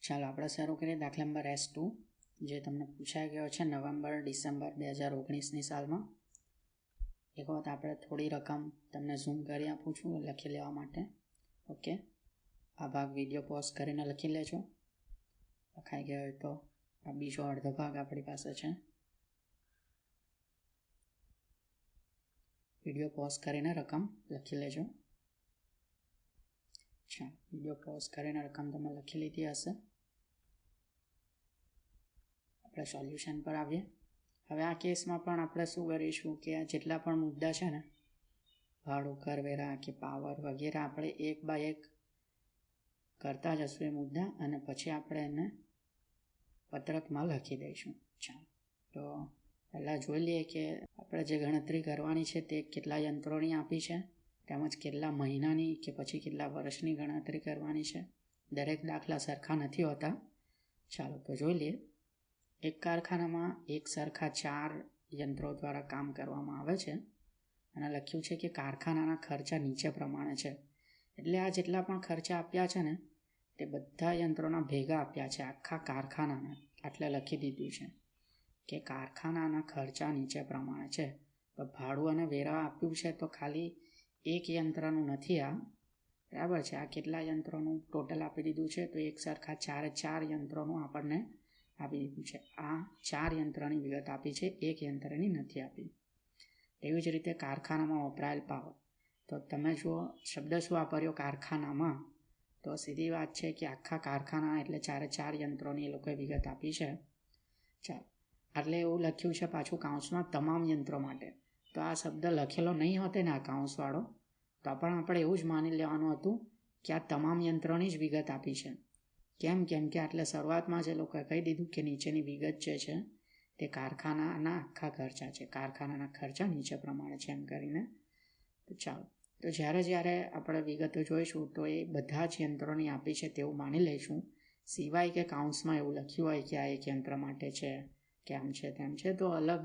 ચાલો આપણે શરૂ કરીએ દાખલા નંબર S2 જે તમને પૂછાઈ ગયો છે નવેમ્બર ડિસેમ્બર 2019ની સાલમાં. એક વખત આપણે થોડી રકમ તમને ઝૂમ કરી આપું છું લખી લેવા માટે. ઓકે, આ ભાગ વિડીયો પોઝ કરીને લખી લેજો. લખાઈ ગયો હોય તો આ બીજો અડધો ભાગ આપણી પાસે છે. વિડીયો પોઝ કરીને રકમ લખી લેજો. ચાલો, વિડીયો પોઝ કરીને રકમ તમે લખી લીધી હશે. આપણે સોલ્યુશન પર આવીએ. હવે આ કેસમાં પણ આપણે શું કરીશું કે આ જેટલા પણ મુદ્દા છે ને, ભાડું, કરવેરા કે પાવર વગેરે, આપણે એક બાય એક કરતા જશું એ મુદ્દા, અને પછી આપણે એને પત્રકમાં લખી દઈશું. ચાલો, તો પહેલાં જોઈ લઈએ કે આપણે જે ગણતરી કરવાની છે તે કેટલા યંત્રોની આપી છે, તેમજ કેટલા મહિનાની કે પછી કેટલા વર્ષની ગણતરી કરવાની છે. દરેક દાખલા સરખા નથી હોતા. ચાલો તો જોઈ લઈએ. એક કારખાનામાં એક સરખા 4 યંત્રો દ્વારા કામ કરવામાં આવે છે અને લખ્યું છે કે કારખાનાના ખર્ચા નીચે પ્રમાણે છે. એટલે આ જેટલા પણ ખર્ચા આપ્યા છે ને તે બધા યંત્રોના ભેગા આપ્યા છે, આખા કારખાનાના. એટલે લખી દીધું છે કે કારખાનાના ખર્ચા નીચે પ્રમાણે છે. તો ભાડું અને વેરા આપ્યું છે તો ખાલી એક યંત્રનું નથી આ, બરાબર છે. આ કેટલા યંત્રોનું ટોટલ આપી દીધું છે, તો એક સરખા 4 યંત્રોનું આપણને આપી દીધું છે. આ 4 યંત્રની વિગત આપી છે, એક યંત્રની નથી આપી. એવી જ રીતે કારખાનામાં વપરાયેલ પાવર, તો તમે જુઓ શબ્દ શું વાપર્યો કારખાનામાં, તો સીધી વાત છે કે આખા કારખાના એટલે 4 યંત્રોની એ લોકોએ વિગત આપી છે. ચાલો, એટલે એવું લખ્યું છે પાછું કાઉન્સમાં તમામ યંત્રો માટે. તો આ શબ્દ લખેલો નહીં હોતે ને આ કાઉન્સવાળો, તો પણ આપણે એવું જ માની લેવાનું હતું કે આ તમામ યંત્રોની જ વિગત આપી છે. કેમ કે આટલે શરૂઆતમાં જ એ લોકોએ કહી દીધું કે નીચેની વિગત જે છે તે કારખાનાના આખા ખર્ચા છે, કારખાનાના ખર્ચા નીચે પ્રમાણે છે એમ કરીને. તો ચાલો, તો જ્યારે આપણે વિગતો જોઈશું તો એ બધા જ યંત્રોની આપી છે તેવું માની લઈશું, સિવાય કે કાઉન્સમાં એવું લખ્યું હોય કે આ એક યંત્ર માટે છે કે આમ છે તેમ છે, તો અલગ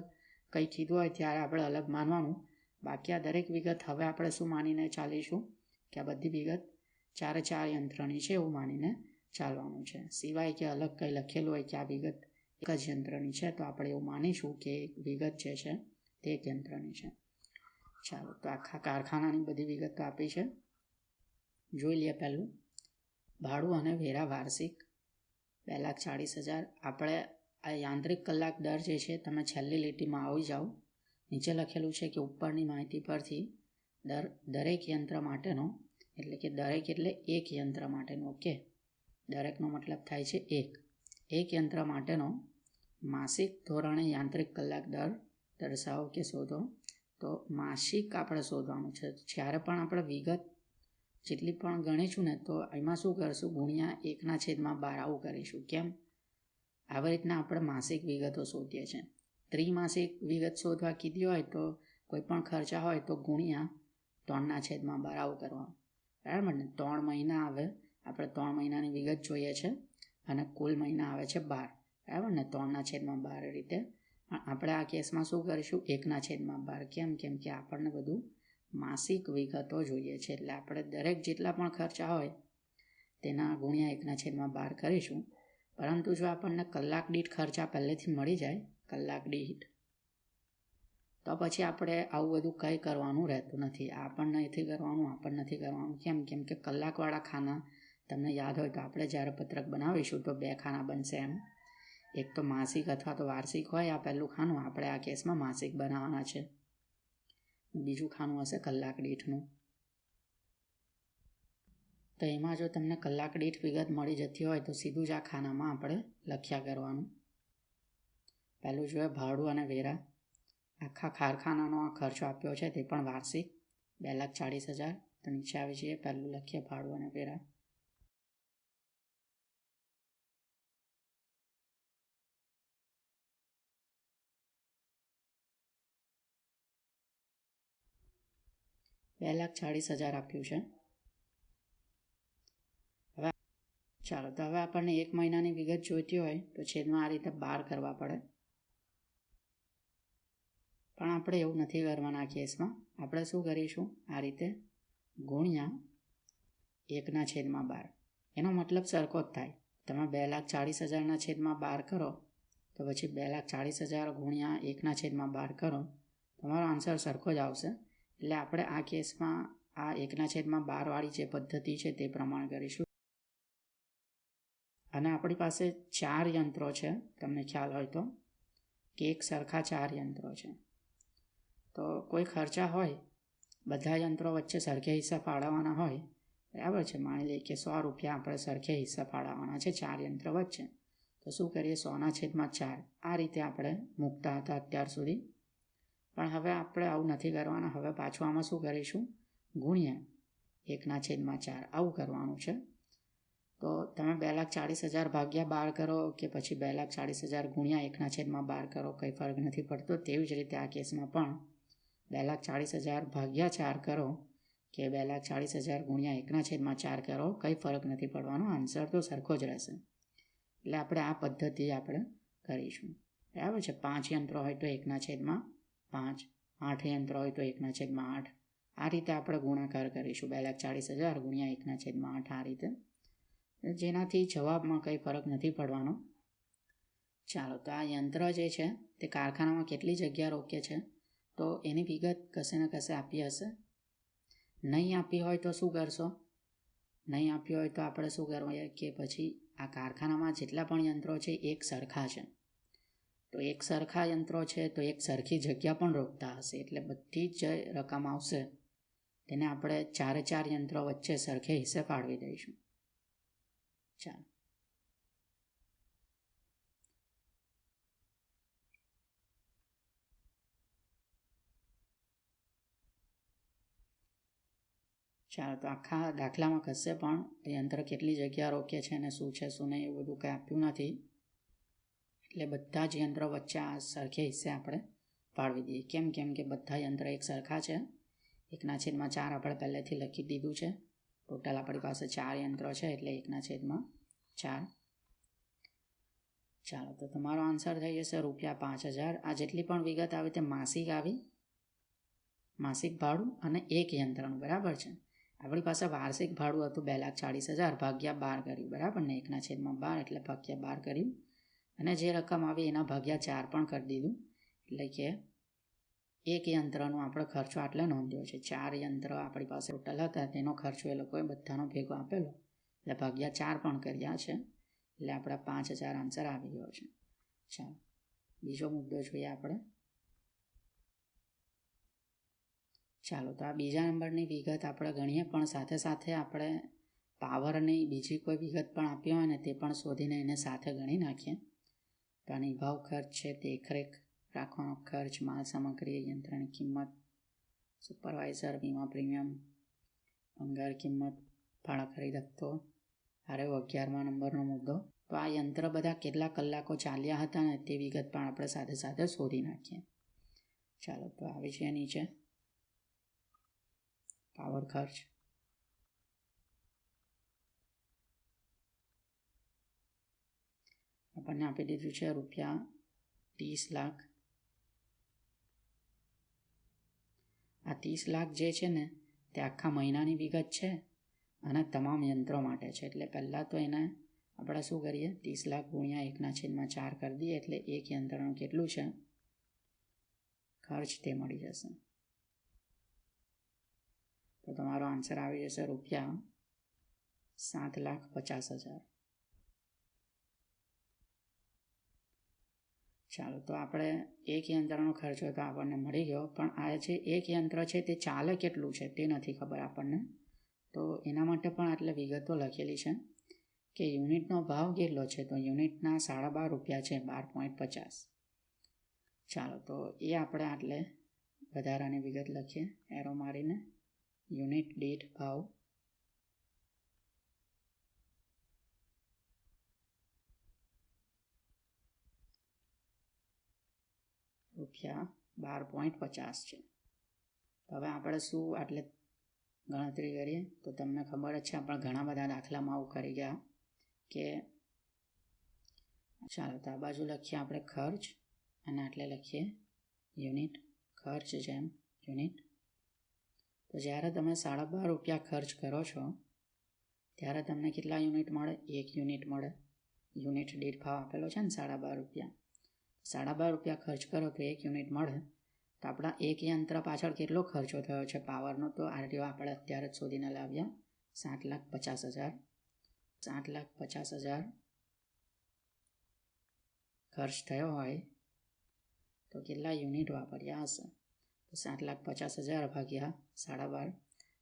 કંઈ કીધું હોય ત્યારે આપણે અલગ માનવાનું. બાકી આ દરેક વિગત હવે આપણે શું માનીને ચાલીશું કે આ બધી વિગત 4 યંત્રની છે એવું માનીને ચાલવાનું છે. સિવાય કે અલગ કંઈ લખેલું હોય કે આ વિગત એક જ યંત્રની છે, તો આપણે એવું માનીશું કે વિગત જે છે તે એક યંત્રની છે. ચાલો, તો આખા કારખાનાની બધી વિગતો આપી છે. જોઈ લઈએ. પહેલું, ભાડું અને વેરા વાર્ષિક 2,40,000. આપણે આ યાંત્રિક કલાક દર જે છે તમે છેલ્લી લીટીમાં આવી જાઓ. નીચે લખેલું છે કે ઉપરની માહિતી પરથી દરેક યંત્ર માટેનો, એટલે કે દરેક એટલે એક યંત્ર માટેનો, ઓકે, દરેકનો મતલબ થાય છે એક યંત્ર માટેનો માસિક ધોરણે યાંત્રિક કલાક દર દર્શાવો કે શોધો. તો માસિક આપણે શોધવાનું છે. જ્યારે પણ આપણે વિગત જેટલી પણ ગણીશું ને તો એમાં શું કરશું, ગુણ્યા 1/12 આવું કરીશું. કેમ? આવી રીતના આપણે માસિક વિગતો શોધીએ છીએ. ત્રિમાસિક વિગત શોધવા કીધી હોય તો કોઈ પણ ખર્ચા હોય તો ગુણ્યા 3/12 આવું કરવાનું, બરાબર ને. 3 મહિના આવે, આપણે 3 મહિનાની વિગત જોઈએ છે અને કુલ મહિના આવે છે 12, બરાબર ને. 3/12 રીતે આપણે આ કેસમાં શું કરીશું, 1/12. કેમ કે આપણને બધું માસિક વિગતો જોઈએ છે, એટલે આપણે દરેક જેટલા પણ ખર્ચા હોય તેના ગુણ્યા 1/12 કરીશું. પરંતુ જો આપણને કલાક દીઠ ખર્ચા પહેલેથી મળી જાય, કલાક દીઠ, તો પછી આપણે આવું બધું કંઈ કરવાનું રહેતું નથી. આ પણ નથી કરવાનું. કેમ કે કલાકવાળા ખાના તમને યાદ હોય તો આપણે જ્યારે પત્રક બનાવીશું તો 2 ખાના બનશે એમ. એક તો માસિક અથવા તો વાર્ષિક હોય આ પહેલું ખાનું, આપણે આ કેસમાં માસિક બનાવવાના છે. બીજું ખાનું હશે કલાક દીઠનું. તો એમાં જો તમને કલાક દીઠ વિગત મળી જતી હોય તો સીધું જ આ ખાનામાં આપણે લખ્યા કરવાનું. પહેલું જોઈએ ભાડું અને વેરા. આખા કારખાનાનો આ ખર્ચો આપ્યો છે તે પણ વાર્ષિક 2,40,000. તો નીચે આવી જઈએ, પહેલું લખીએ ભાડું અને વેરા. $2,40,000 આપ્યું છે. હવે ચાલો, તો હવે આપણને 1 મહિનાની વિગત જોઈતી હોય તો છેદમાં આ રીતે 12 કરવા પડે. પણ આપણે એવું નથી કરવાના આ કેસમાં. આપણે શું કરીશું, આ રીતે ગુણ્યા 1/12. એનો મતલબ સરખો જ થાય. તમે 2,40,000/12 કરો તો પછી 2,40,000 ગુણ્યા 1/12 કરો, તમારો આન્સર સરખો જ આવશે. એટલે આપણે આ કેસમાં આ 1/12 વાળી જે પદ્ધતિ છે તે પ્રમાણે કરીશું. અને આપણી પાસે 4 યંત્રો છે, તમને ખ્યાલ હોય તો કે એક સરખા 4 યંત્રો છે. તો કોઈ ખર્ચા હોય, બધા યંત્રો વચ્ચે સરખે હિસ્સા ફાળવવાના હોય, બરાબર છે. માની લઈએ કે 100 રૂપિયા આપણે સરખે હિસ્સા ફાળવવાના છે 4 યંત્ર વચ્ચે. તો શું કરીએ, 100/4 આ રીતે આપણે મૂકતા હતા અત્યાર સુધી. પણ હવે આપણે આવું નથી કરવાના. હવે પાછું આમાં શું કરીશું, ગુણ્યા 1/4 આવું કરવાનું છે. તો તમે 2,40,000/12 કરો કે પછી 2,40,000 ગુણ્યા 1/12 કરો, કંઈ ફરક નથી પડતો. તેવી જ રીતે આ કેસમાં પણ 2,40,000/4 કરો કે 2,40,000 ગુણ્યા 1/4 કરો, કંઈ ફરક નથી પડવાનો, આન્સર તો સરખો જ રહેશે. એટલે આપણે આ પદ્ધતિ આપણે કરીશું, બરાબર છે. 5 યંત્રો હોય તો 1/5, 8 યંત્રો હોય તો 1/8. આ રીતે આપણે ગુણાકાર કરીશું, 2,40,000 ગુણ્યા 1/8 આ રીતે, જેનાથી જવાબમાં કંઈ ફરક નથી પડવાનો. ચાલો, તો આ યંત્ર જે છે તે કારખાનામાં કેટલી જગ્યા રોકે છે તો એની વિગત કશે ને કશે આપી હશે. નહીં આપી હોય તો શું કરશો, નહીં આપી હોય તો આપણે શું કરવું કે પછી આ કારખાનામાં જેટલા પણ યંત્રો છે એક સરખા છે, તો એક સરખા યંત્રો છે તો એક સરખી જગ્યા પણ રોકતા હશે. એટલે બધી જ રકમ આવશે તેને આપણે 4 યંત્રો વચ્ચે સરખે હિસ્સે ફાળવી દઈશું. ચાલો, તો આખા દાખલામાં કશે પણ યંત્ર કેટલી જગ્યા રોકે છે અને શું છે શું નહીં એવું બધું કંઈ આપ્યું નથી. એટલે બધા જ યંત્રો વચ્ચે આ સરખે હિસ્સે આપણે ફાળવી દઈએ. કેમ કે બધા યંત્ર એક સરખા છે. 1/4 આપણે પહેલેથી લખી દીધું છે. ટોટલ આપણી પાસે 4 યંત્રો છે એટલે 1/4. ચાલો, તો તમારો આન્સર થઈ જશે ₹5,000. આ જેટલી પણ વિગત આવી તે માસિક આવી, માસિક ભાડું અને એક યંત્રનું, બરાબર છે. આપણી પાસે વાર્ષિક ભાડું હતું 2,40,000/12 કર્યું, બરાબર ને. 1/12 એટલે /12 કર્યું અને જે રકમ આવી એના /4 પણ કરી દીધું. એટલે કે એક યંત્રનો આપણે ખર્ચો આટલે નોંધ્યો છે. 4 યંત્ર આપણી પાસે ટોટલ હતા, તેનો ખર્ચો એ લોકોએ બધાનો ભેગો આપેલો એટલે /4 પણ કર્યા છે. એટલે આપણા 5,000 આન્સર આવી ગયો છે. ચાલો, બીજો મુદ્દો જોઈએ આપણે. ચાલો, તો આ બીજા નંબરની વિગત આપણે ગણીએ, પણ સાથે સાથે આપણે પાવરની બીજી કોઈ વિગત પણ આપી હોય ને તે પણ શોધીને એને સાથે ગણી નાખીએ. તો આ નિભાવ ખર્ચ છે, દેખરેખ રાખવાનો ખર્ચ, માલ સામગ્રી, યંત્રની કિંમત, સુપરવાઇઝર, વીમા પ્રીમિયમ, ભંગાર કિંમત, ભાડા ખરીદ હપ્તો. આ રહ્યો 11મા નંબરનો મુદ્દો. તો આ યંત્ર બધા કેટલા કલાકો ચાલ્યા હતા ને તે વિગત પણ આપણે સાથે સાથે શોધી નાખીએ. ચાલો, તો આવી છે નીચે પાવર ખર્ચ. આપણને આપી દીધું છે ₹30 લાખ. આ 30 લાખ જે છે ને તે આખા મહિનાની વિગત છે અને તમામ યંત્રો માટે છે. એટલે પહેલાં તો એને આપણે શું કરીએ, 30 લાખ ગુણ્યા 1/4 કરી દઈએ એટલે એક યંત્રનું કેટલું છે ખર્ચ તે મળી જશે. તો તમારો આન્સર આવી જશે ₹7,50,000. ચાલો, તો આપણે એક યંત્રનો ખર્ચો તો આપણને મળી ગયો, પણ આ જે એક યંત્ર છે તે ચાલે કેટલું છે તે નથી ખબર આપણને. તો એના માટે પણ આટલે વિગતો લખેલી છે કે યુનિટનો ભાવ કેટલો છે, તો યુનિટના ₹12.5 છે, 12.50. ચાલો, તો એ આપણે આટલે વધારાની વિગત લખીએ એરો મારીને. યુનિટ દીઠ ભાવ ₹12.50 છે. હવે આપણે શું આટલે ગણતરી કરીએ તો તમને ખબર જ છે, આપણે ઘણા બધા દાખલામાં આવું કરી ગયા કે ચાલો, તો આ બાજુ લખીએ આપણે ખર્ચ અને આટલે લખીએ યુનિટ ખર્ચ જેમ યુનિટ. તો જ્યારે તમે ₹12.5 ખર્ચ કરો છો ત્યારે તમને કેટલા યુનિટ મળે, 1 યુનિટ મળે. યુનિટ દીઠ ભાવ આપેલો છે ને 12.5 રૂપિયા. 12.5 રૂપિયા ખર્ચ કરો તો 1 યુનિટ મળે. તો આપણા એક યંત્ર પાછળ કેટલો ખર્ચો થયો છે પાવરનો, તો આ રહ્યો આપણે અત્યારે જ શોધીને લાવ્યા 7,50,000. 7,50,000 ખર્ચ થયો હોય તો કેટલા યુનિટ વાપર્યા હશે? તો 7,50,000 ભાગ્યા 12.5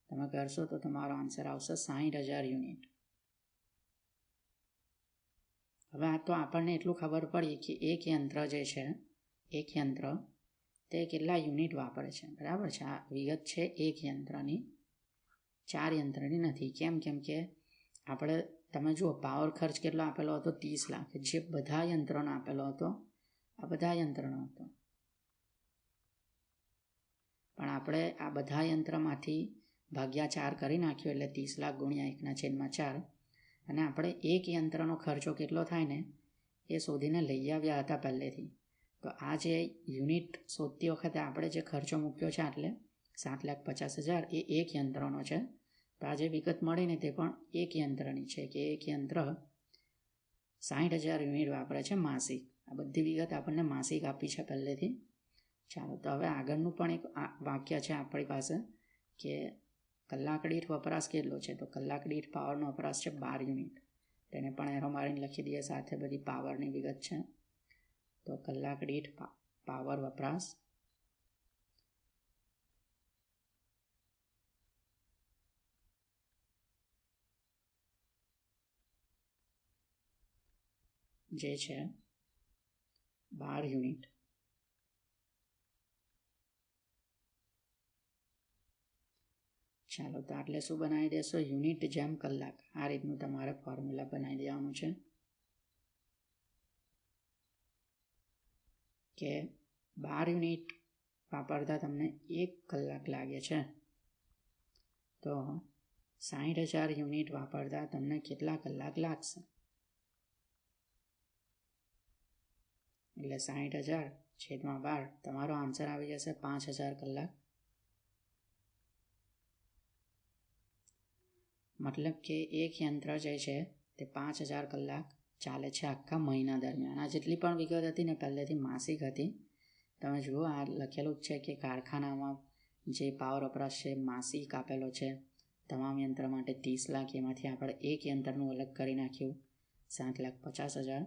તમે કરશો તો તમારો આન્સર આવશે 60,000 યુનિટ. હવે આ તો આપણને એટલું ખબર પડી કે એક યંત્ર જે છે, એક યંત્ર તે કેટલા યુનિટ વાપરે છે, બરાબર છે. આ વિગત છે એક યંત્રની, 4 યંત્રની નથી. કેમ કે આપણે તમે જુઓ પાવર ખર્ચ કેટલો આપેલો હતો? 30 લાખ, જે બધા યંત્રોનો આપેલો હતો, આ બધા યંત્રનો હતો. પણ આપણે આ બધા યંત્રમાંથી ભાગ્યા 4 કરી નાખ્યો એટલે 30 લાખ ગુણ્યા 1/4. અને આપણે એક યંત્રનો ખર્ચો કેટલો થાય ને એ શોધીને લઈ આવ્યા હતા પહેલેથી. તો આ જે યુનિટ શોધતી વખતે આપણે જે ખર્ચો મૂક્યો છે એટલે 7,50,000 એ એક યંત્રનો છે. તો આ જે વિગત મળીને તે પણ એક યંત્રની છે કે એક યંત્ર 60,000 યુનિટ વાપરે છે માસિક. આ બધી વિગત આપણને માસિક આપી છે પહેલેથી. ચાલો તો હવે આગળનું પણ એક વાક્ય છે આપણી પાસે કે કલાક દીઠ વપરાશ કેટલો છે? તો કલાક દીઠ પાવરનો વપરાશ છે 12 યુનિટ. તેને પણ એરો મારીને લખી દઈએ, સાથે બધી પાવરની વિગત છે. તો કલાક દીઠ પાવર વપરાશ જે છે 12 યુનિટ. ચાલો તો આટલે શું બનાવી દેશો? યુનિટ જેમ કલાક. આ રીતનું તમારે ફોર્મ્યુલા બનાવી દેવાનું છે કે 12 યુનિટ વાપરતા તમને 1 કલાક લાગે છે, તો 60,000 યુનિટ વાપરતા તમને કેટલા કલાક લાગશે? એટલે 60,000 છેદમાં 12 તમારો આન્સર આવી જશે 5,000 કલાક. મતલબ કે એક યંત્ર જે છે તે 5,000 કલાક ચાલે છે આખા મહિના દરમિયાન. આ જેટલી પણ વિગત હતી ને પહેલેથી માસિક હતી. તમે જુઓ આ લખેલું જ છે કે કારખાનામાં જે પાવર વપરાશ છે માસિક આપેલો છે. તમામ યંત્ર માટે 30 લાખ, એમાંથી આપણે એક યંત્રનું અલગ કરી નાખ્યું 7,50,000.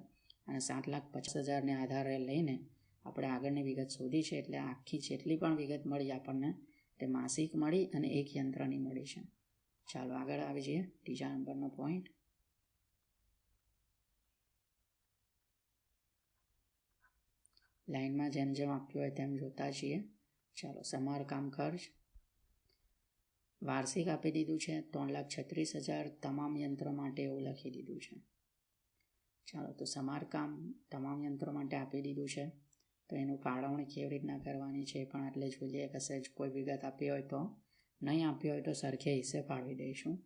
અને 7,50,000ને આધારે લઈને આપણે આગળની વિગત શોધી છે. એટલે આખી જેટલી પણ વિગત મળી આપણને તે માસિક મળી અને એક યંત્રની મળી છે. ચાલો આગળ આવી જઈએ ત્રીજા નંબરનો પોઈન્ટ. લાઇનમાં જેમ જેમ આપ્યું હોય તેમ જોતા છીએ. ચાલો સમારકામ ખર્ચ વાર્ષિક આપી દીધું છે 3,36,000 તમામ યંત્રો માટે એવું લખી દીધું છે. ચાલો તો સમારકામ તમામ યંત્રો માટે આપી દીધું છે. તો એનું ફાળવણી કેવી રીતના કરવાની છે પણ એટલે જોઈએ. કશે જ કોઈ વિગત આપી હોય તો નહીં આપી હોય તો સરખે હિસ્સે ફાળવી દઈશું.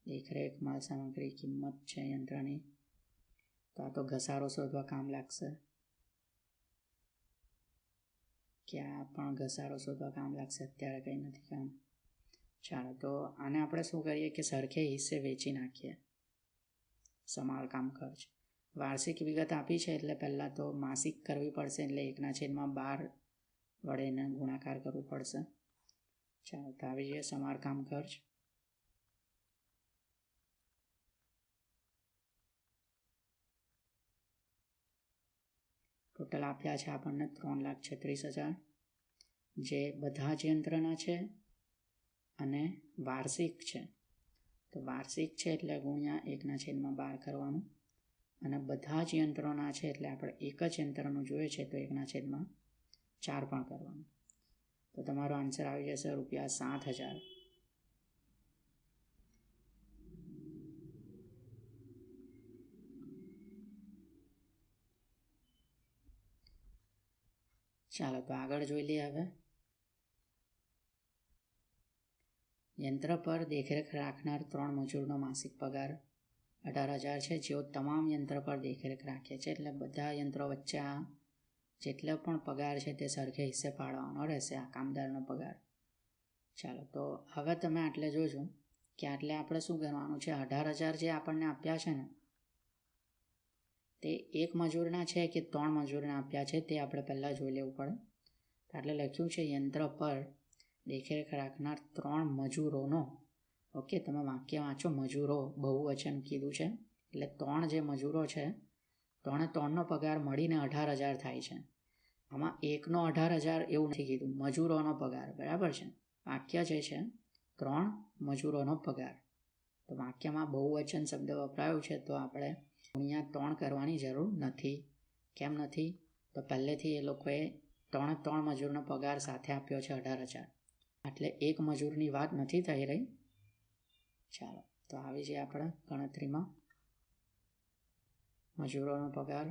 દેખરેખ, માલ સામગ્રી, કિંમત છે યંત્રની. તો આ તો ઘસારો શોધવા કામ લાગશે, કે આ પણ ઘસારો શોધવા કામ લાગશે. અત્યારે કંઈ નથી કામ. ચાલો તો આને આપણે શું કરીએ કે સરખે હિસ્સે વેચી નાખીએ. સમારકામ ખર્ચ વાર્ષિક વિગત આપી છે એટલે પહેલાં તો માસિક કરવી પડશે. એટલે 1/12 વડે એને ગુણાકાર કરવું પડશે. ચાલો તો આવી જઈએ સમારકામ ખર્ચ. ટોટલ આપ્યા છે આપણને 3,36,000, જે બધા જ યંત્રના છે અને વાર્ષિક છે. તો વાર્ષિક છે એટલે ગુણ્યા 1/12 કરવાનું. અને બધા જ યંત્રોના છે એટલે આપણે એક જ યંત્રનું જોઈએ છે તો 1/4 પણ કરવાનું. તો તમારો આન્સર આવી જશે ₹7,000. ચાલો તો આગળ જોઈ લઈએ. હવે યંત્ર પર દેખરેખ રાખનાર 3 મજૂરનો માસિક પગાર 18,000 છે, જેઓ તમામ યંત્ર પર દેખરેખ રાખે છે. એટલે બધા યંત્રો વચ્ચે આ જેટલો પણ પગાર છે તે સરખે હિસ્સે ફાળવવાનો રહેશે, આ કામદારનો પગાર. ચાલો તો હવે તમે આટલે જોજો કે આટલે આપણે શું કરવાનું છે, 18,000 જે આપણને આપ્યા છે ને તે એક મજૂરના છે કે 3 મજૂરના આપ્યા છે તે આપણે પહેલાં જોઈ લેવું પડે. એટલે લખ્યું છે યંત્ર પર દેખરેખ રાખનાર 3 મજૂરોનો. ઓકે, તમે વાક્ય વાંચો. મજૂરો બહુવચન કીધું છે એટલે 3 જે મજૂરો છે 3નો પગાર મળીને 18,000 થાય છે. આમાં એકનો 18,000 એવું નથી કીધું, મજૂરોનો પગાર. બરાબર છે. વાક્ય જે છે 3 મજૂરોનો પગાર. તો વાક્યમાં બહુવચન શબ્દ વપરાયો છે તો આપણે ગુણ્યા 3 કરવાની જરૂર નથી. કેમ નથી? તો પહેલેથી એ લોકોએ 3 મજૂરનો પગાર સાથે આપ્યો છે 18,000, એટલે એક મજૂરની વાત નથી થઈ રહી. ચાલો તો આવી જઈએ આપણે ગણતરીમાં. મજૂરોનો પગાર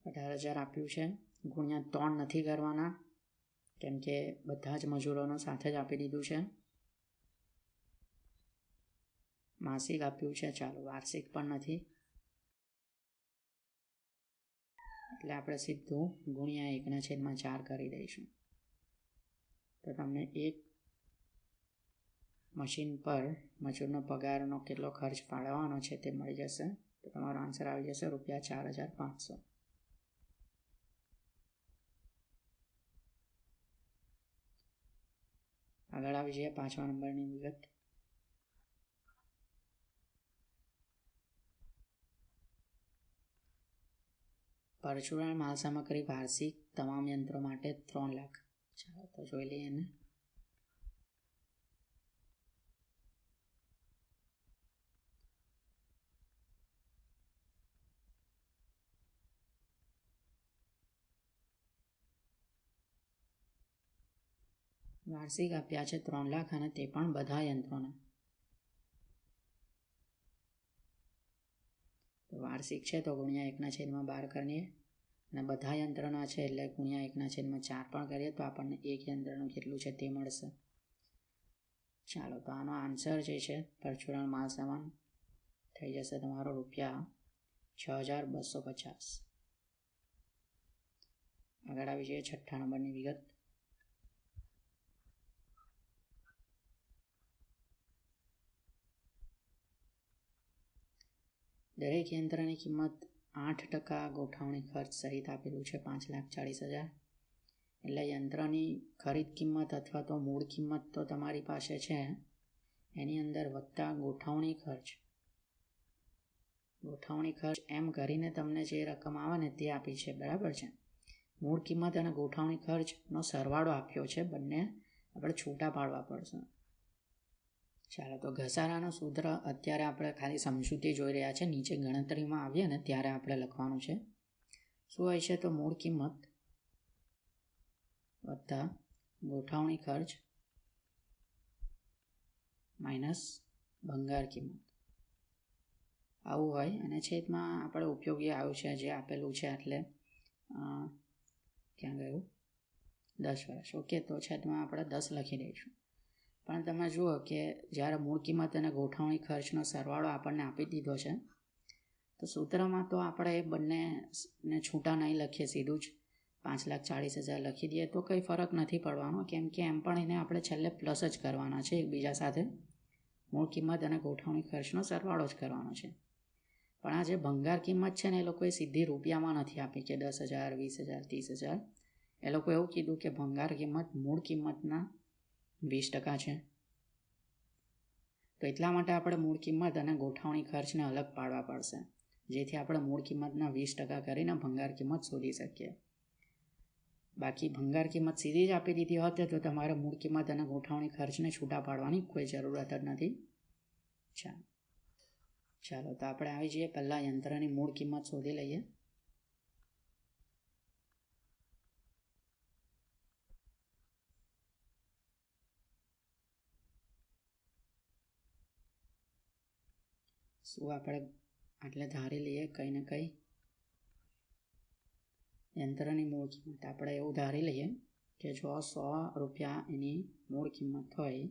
$18,000 આપ્યું છે, ગુણ્યા 3 નથી કરવાના કેમ કે બધા જ મજૂરોનો સાથે જ આપી દીધું છે. માસિક આપ્યું છે, ચાલો વાર્ષિક પણ નથી એટલે આપણે સીધું ગુણ્યા 1/4 કરી દઈશું. તો તમને એક મશીન પર મજૂરનો પગારનો કેટલો ખર્ચ ફાળવવાનો છે તે મળી જશે. તો તમારો આન્સર આવી જશે ₹4,500. આગળ આવી જઈએ 5મા નંબરની વિગત. પરચુરણ માલ સામગ્રી વાર્ષિક તમામ યંત્રો માટે 3 લાખ. ચાલો તો જોઈ લઈએ એને. વાર્ષિક આપ્યા છે 3 લાખ અને તે પણ બધા યંત્રોના. તો વાર્ષિક છે તો ગુણ્યા 1/12 કરીએ અને બધા યંત્રોના છે એટલે ગુણ્યા 1/4 પણ કરીએ તો આપણને એક યંત્રનું કેટલું છે તે મળશે. ચાલો તો આનો આન્સર જે છે પરચુરણ માલ સામાન થઈ જશે તમારો ₹6,250. આગળ આવી જઈએ 6ઠ્ઠા નંબરની વિગત. દરેક યંત્રની કિંમત 8% ગોઠવણી ખર્ચ સહિત આપેલું છે 5,40,000. એટલે યંત્રની ખરીદ કિંમત અથવા તો મૂળ કિંમત તો તમારી પાસે છે, એની અંદર વત્તા ગોઠવણી ખર્ચ એમ કરીને તમને જે રકમ આવે ને તે આપી છે. બરાબર છે. મૂળ કિંમત અને ગોઠવણી ખર્ચનો સરવાળો આપ્યો છે, બંને આપણે છૂટા પાડવા પડશે. ચાલો તો ઘસારાનું સૂત્ર અત્યારે આપણે ખાલી સમજૂતી જોઈ રહ્યા છે, નીચે ગણતરીમાં આવીએ ને ત્યારે આપણે લખવાનું છે. શું હોય છે? તો મૂળ કિંમત વત્તા ગોઠવણી ખર્ચ માઇનસ ભંગાર કિંમત, આવું હોય. અને છેદમાં આપણે ઉપયોગી આવ્યું છે જે આપેલું છે એટલે ક્યાં ગયું? 10 વર્ષ. ઓકે, તો છેદમાં આપણે 10 લખી દઈશું. પણ તમે જુઓ કે જ્યારે મૂળ કિંમત અને ગોઠવણી ખર્ચનો સરવાળો આપણને આપી દીધો છે તો સૂત્રમાં તો આપણે એ બંનેને છૂટા નહીં લખીએ, સીધું જ 5,40,000 લખી દઈએ તો કંઈ ફરક નથી પડવાનો, કેમ કે એમ પણ એને આપણે છેલ્લે પ્લસ જ કરવાના છે એકબીજા સાથે. મૂળ કિંમત અને ગોઠવણી ખર્ચનો સરવાળો જ કરવાનો છે. પણ આ જે ભંગાર કિંમત છે ને એ લોકોએ સીધી રૂપિયામાં નથી આપી કે 10,000, 20,000, 30,000. એ લોકો એવું કીધું કે ભંગાર કિંમત મૂળ કિંમતના 20% છે. તો એટલા માટે આપણે મૂળ કિંમત અને ગોઠવણી ખર્ચને અલગ પાડવા પડશે, જેથી આપણે મૂળ કિંમતના 20% કરીને ભંગાર કિંમત શોધી શકીએ. બાકી ભંગાર કિંમત સીધી જ આપી દીધી હોત તો તમારે મૂળ કિંમત અને ગોઠવણી ખર્ચને છૂટા પાડવાની કોઈ જરૂરત જ નથી. ચાલો તો આપણે આવી જઈએ પહેલાં યંત્રની મૂળ કિંમત શોધી લઈએ. શું આપણે આટલે ધારી લઈએ કંઈ ને કંઈ યંત્રની મૂળ કિંમત આપણે એવું ધારી લઈએ કે જો ₹100 એની મૂળ કિંમત હોય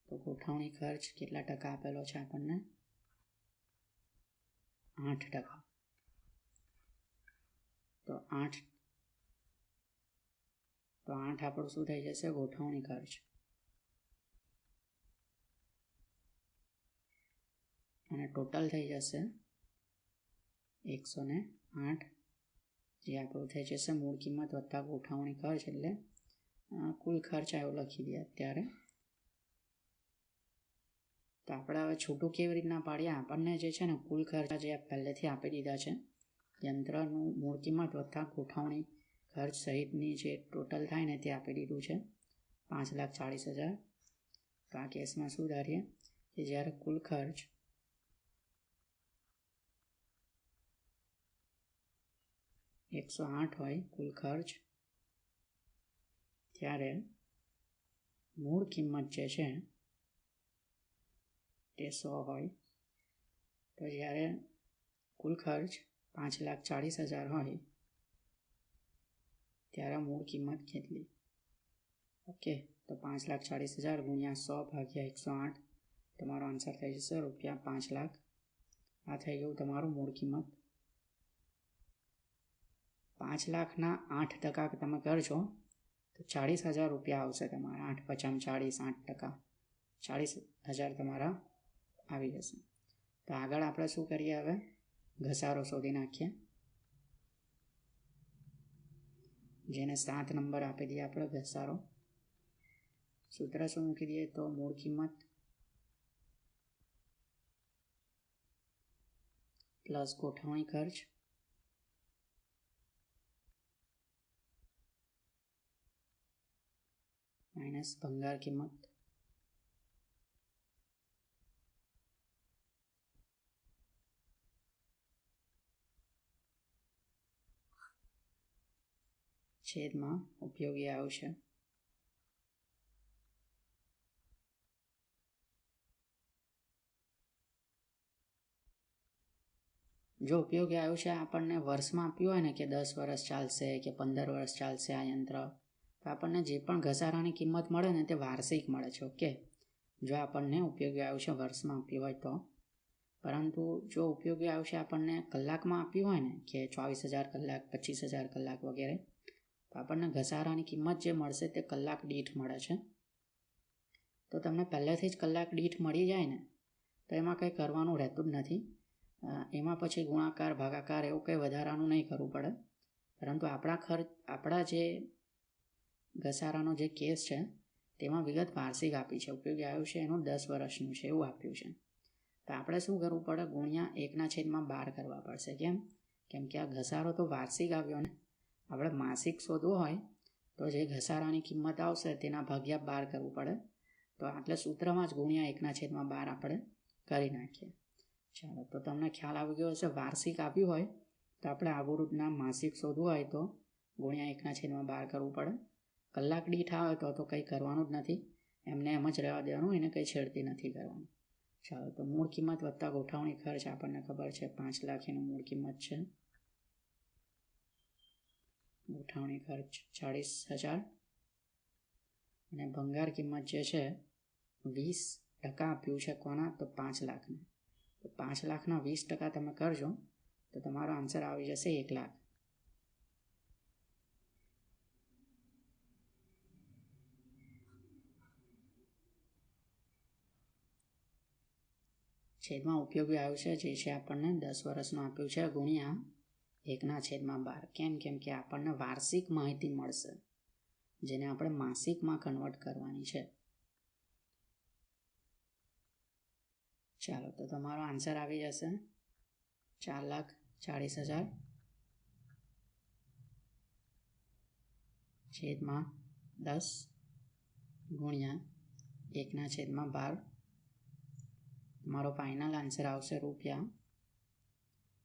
તો ગોઠવણી ખર્ચ કેટલા ટકા આપેલો છે આપણને? 8%. 8, તો 8 આપણું શું થઈ જશે? ગોઠવણી ખર્ચ. અને ટોટલ થઈ જશે 108, જે આપણું થઈ જશે મૂળ કિંમત વત્તા ગોઠવણી ખર્ચ, એટલે કુલ ખર્ચ આવ્યો લખી દઈએ અત્યારે. તો આપણે હવે છૂટું કેવી રીતના પાડીએ? આપણને જે છે ને કુલ ખર્ચ જે પહેલેથી આપી દીધા છે, યંત્રનું મૂળ કિંમત વત્તા ગોઠવણી ખર્ચ સહિતની જે ટોટલ થાય ને તે આપી દીધું છે 5,40,000. તો આ કેસમાં શું ધારીએ કે જ્યારે કુલ ખર્ચ $108 હોય કુલ ખર્ચ, ત્યારે મૂળ કિંમત જે છે તે 100 હોય. તો જ્યારે કુલ ખર્ચ 5,40,000 હોય ત્યારે મૂળ કિંમત કેટલી? ઓકે, તો 5,40,000 ગુણ્યા 100 ભાગ્યા 108, તમારો આન્સર થઈ જશે ₹5,00,000. આ થઈ ગયું તમારું મૂળ કિંમત. 5,00,000ના 8% તમે કરશો તો ₹40,000 આવશે તમારા. 8 × 40, 8%, 40,000 તમારા આવી જશે. તો આગળ આપણે શું કરીએ? હવે ઘસારો શોધી નાખીએ, જેને 7 નંબર આપી દઈએ આપણે ઘસારો. સૂત્ર શું મૂકી દઈએ? તો મૂળ કિંમત પ્લસ ગોઠવણી ખર્ચ માઇનસ ભંગાર કિંમત છેદમાં ઉપયોગી આવશે. જો ઉપયોગી આયુષ્ય આપણને વર્ષમાં આપ્યું હોય ને કે 10 વર્ષ ચાલશે કે 15 વર્ષ ચાલશે આ યંત્ર, તો આપણને જે પણ ઘસારાની કિંમત મળે ને તે વાર્ષિક મળે છે. ઓકે, જો આપણને ઉપયોગી આયુષ્ય વર્ષમાં આપ્યું હોય તો. પરંતુ જો ઉપયોગી આયુષ્ય આપણને કલાકમાં આપ્યું હોય ને કે 24,000 કલાક, 25,000 કલાક વગેરે, તો આપણને ઘસારાની કિંમત જે મળશે તે કલાક દીઠ મળે છે. તો તમને પહેલેથી જ કલાક દીઠ મળી જાય ને તો એમાં કંઈ કરવાનું રહેતું જ નથી. એમાં પછી ગુણાકાર ભાગાકાર એવું કંઈ વધારાનું નહીં કરવું પડે. પરંતુ આપણા જે ઘસારાનો જે કેસ છે તેમાં વિગત વાર્ષિક આપી છે. ઉપયોગી આયુષ્ય એનું 10 વર્ષનું છે એવું આપ્યું છે. તો આપણે શું કરવું પડે? ગુણ્યા 1/12 કરવા પડશે. કેમ કે આ ઘસારો તો વાર્ષિક આવ્યો ને. આપણે માસિક શોધવું હોય તો જે ઘસારાની કિંમત આવશે તેના ભાગ્યા 12 કરવું પડે. તો આટલે સૂત્રમાં જ ગુણ્યા 1/12 આપણે કરી નાખીએ. ચાલો, તો તમને ખ્યાલ આવી ગયો હશે. વાર્ષિક આપ્યું હોય તો આપણે આવું રીતના માસિક શોધવું હોય તો ગુણ્યા 1/12 કરવું પડે. કલાક દીઠ આવે તો કંઈ કરવાનું જ નથી, એમને એમ જ રહેવા દેવાનું, એને કંઈ છેડતી નથી કરવાની. ચાલો, તો મૂળ કિંમત વત્તા ગોઠવણી ખર્ચ આપણને ખબર છે 5,00,000 એની મૂળ કિંમત છે. ગોઠવણી ખર્ચ 40,000 અને ભંગાર કિંમત જે છે 20% આપ્યું છે. કોના? તો 5,00,000ને. તો 5,00,000ના 20% તમે કરજો તો તમારો આન્સર આવી જશે 1,00,000. છેદમાં ઉપયોગી આયુષ્ય જે છે આપણને 10 વર્ષનું આપ્યું છે ગુણ્યા 1/12. કેમ કે આપણને વાર્ષિક માહિતી મળશે જેને આપણે માસિકમાં કન્વર્ટ કરવાની છે. ચાલો, તો તમારો આન્સર આવી જશે 4,40,000 છેદમાં 10 ગુણ્યા 1/12. તમારો ફાઇનલ આન્સર આવશે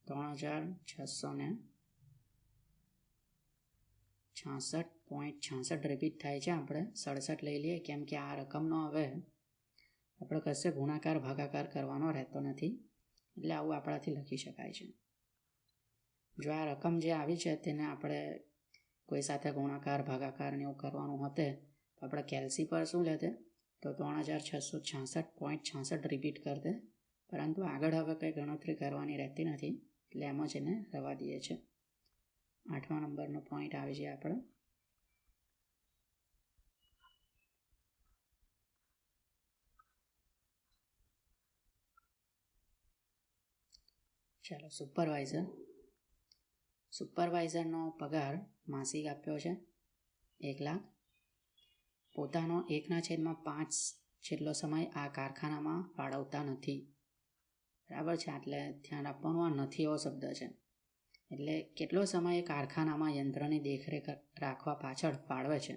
₹3,666.66. રિપીટ થાય છે, આપણે 67 લઈ લઈએ કેમ કે આ રકમનો હવે આપણે કશે ગુણાકાર ભાગાકાર કરવાનો રહેતો નથી, એટલે આવું આપણાથી લખી શકાય છે. જો આ રકમ જે આવી છે તેને આપણે કોઈ સાથે ગુણાકાર ભાગાકાર ને એવું કરવાનું હોતે તો આપણે કેલ્સી પર શું લેતે? તો 3,666.66 રિપીટ કરતે. પરંતુ આગળ હવે કંઈ ગણતરી કરવાની રહેતી નથી, એટલે એમ જ એને રવા દઈએ છે. 8મા નંબરનો પોઈન્ટ આવે છે આપણો. ચાલો, સુપરવાઇઝરનો પગાર માસિક આપ્યો છે 1 લાખ. પોતાનો 1/5 જેટલો સમય આ કારખાનામાં ફાળવતા નથી. બરાબર છે, એટલે ધ્યાન આપવાનું આ નથી એવો શબ્દ છે. એટલે કેટલો સમય કારખાનામાં યંત્રની દેખરેખ રાખવા પાછળ ફાળવે છે.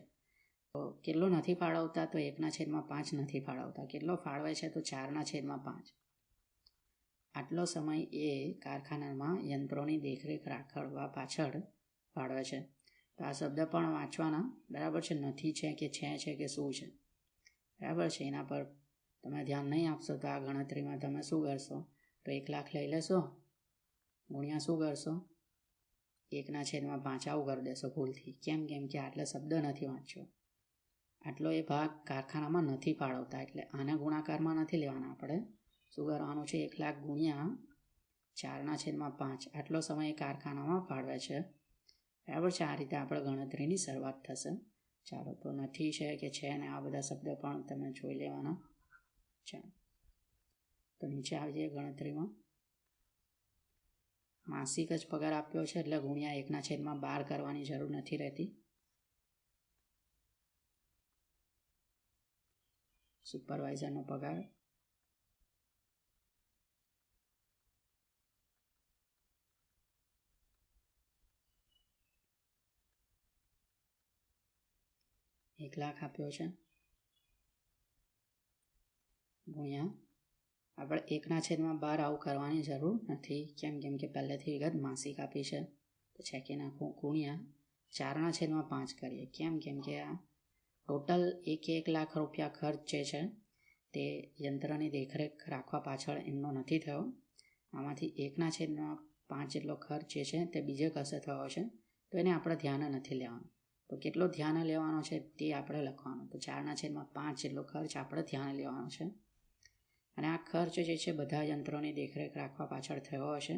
તો કેટલો નથી ફાળવતા, તો 1/5 નથી ફાળવતા. કેટલો ફાળવે છે, તો 4/5. આટલો સમય એ કારખાનામાં યંત્રોની દેખરેખ રાખવા પાછળ ફાળવે છે. તો આ શબ્દ પણ વાંચવાના. બરાબર છે, નથી છે કે કે શું છે. બરાબર છે, એના પર તમે ધ્યાન નહીં આપશો તો આ ગણતરીમાં તમે શું કરશો, તો 1 લાખ લઈ લેશો, ગુણ્યા શું કરશો, 1/5 આવું કરી દેશો ભૂલથી. કેમ કે આટલો શબ્દ નથી વાંચ્યો. આટલો એ ભાગ કારખાનામાં નથી ફાળવતા, એટલે આને ગુણાકારમાં નથી લેવાના. આપણે શું કરવાનું છે, 1 લાખ ગુણ્યા 4/5 આટલો સમય કારખાનામાં ફાળવે છે. બરાબર છે, આ રીતે આપણે ગણતરીની શરૂઆત થશે. ચાલો, તો નથી છે કે છે ને આ બધા શબ્દ પણ તમે જોઈ લેવાના. ચાલો, તો નીચે આવી જઈએ ગણતરીમાં. માસિક જ પગાર આપ્યો છે એટલે ગુણ્યા 1/12 કરવાની જરૂર નથી રહેતી. સુપરવાઇઝરનો પગાર $1 લાખ આપ્યો છે, ગુણ્યા આપણે 1/12 આવું કરવાની જરૂર નથી. કેમ કે પહેલેથી વિગત માસિક આપી છે, તો છેકી નાખું. ગુણ્યા 4/5 કરીએ. કેમ કે આ ટોટલ 1 લાખ રૂપિયા ખર્ચ જે છે તે યંત્રની દેખરેખ રાખવા પાછળ એમનો નથી થયો. આમાંથી 1/5 જેટલો ખર્ચ જે છે તે બીજે કશે થયો છે, તો એને આપણે ધ્યાને નથી લેવાનું. તો કેટલો ધ્યાને લેવાનો છે તે આપણે લખવાનું. તો 4/5 જેટલો ખર્ચ આપણે ધ્યાને લેવાનો છે. અને આ ખર્ચ જે છે બધા યંત્રોની દેખરેખ રાખવા પાછળ થયો હશે.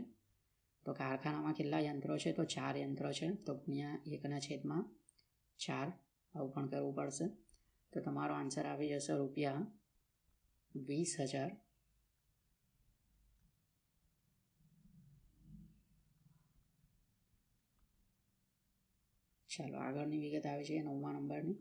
તો કારખાનામાં કેટલા યંત્રો છે, તો 4 યંત્રો છે. તો ગુણ્યા 1/4 આવું પણ કરવું પડશે. તો તમારો આન્સર આવી જશે ₹20,000. ચાલો, આગળની વિગત આવી છે 9મા નંબરની.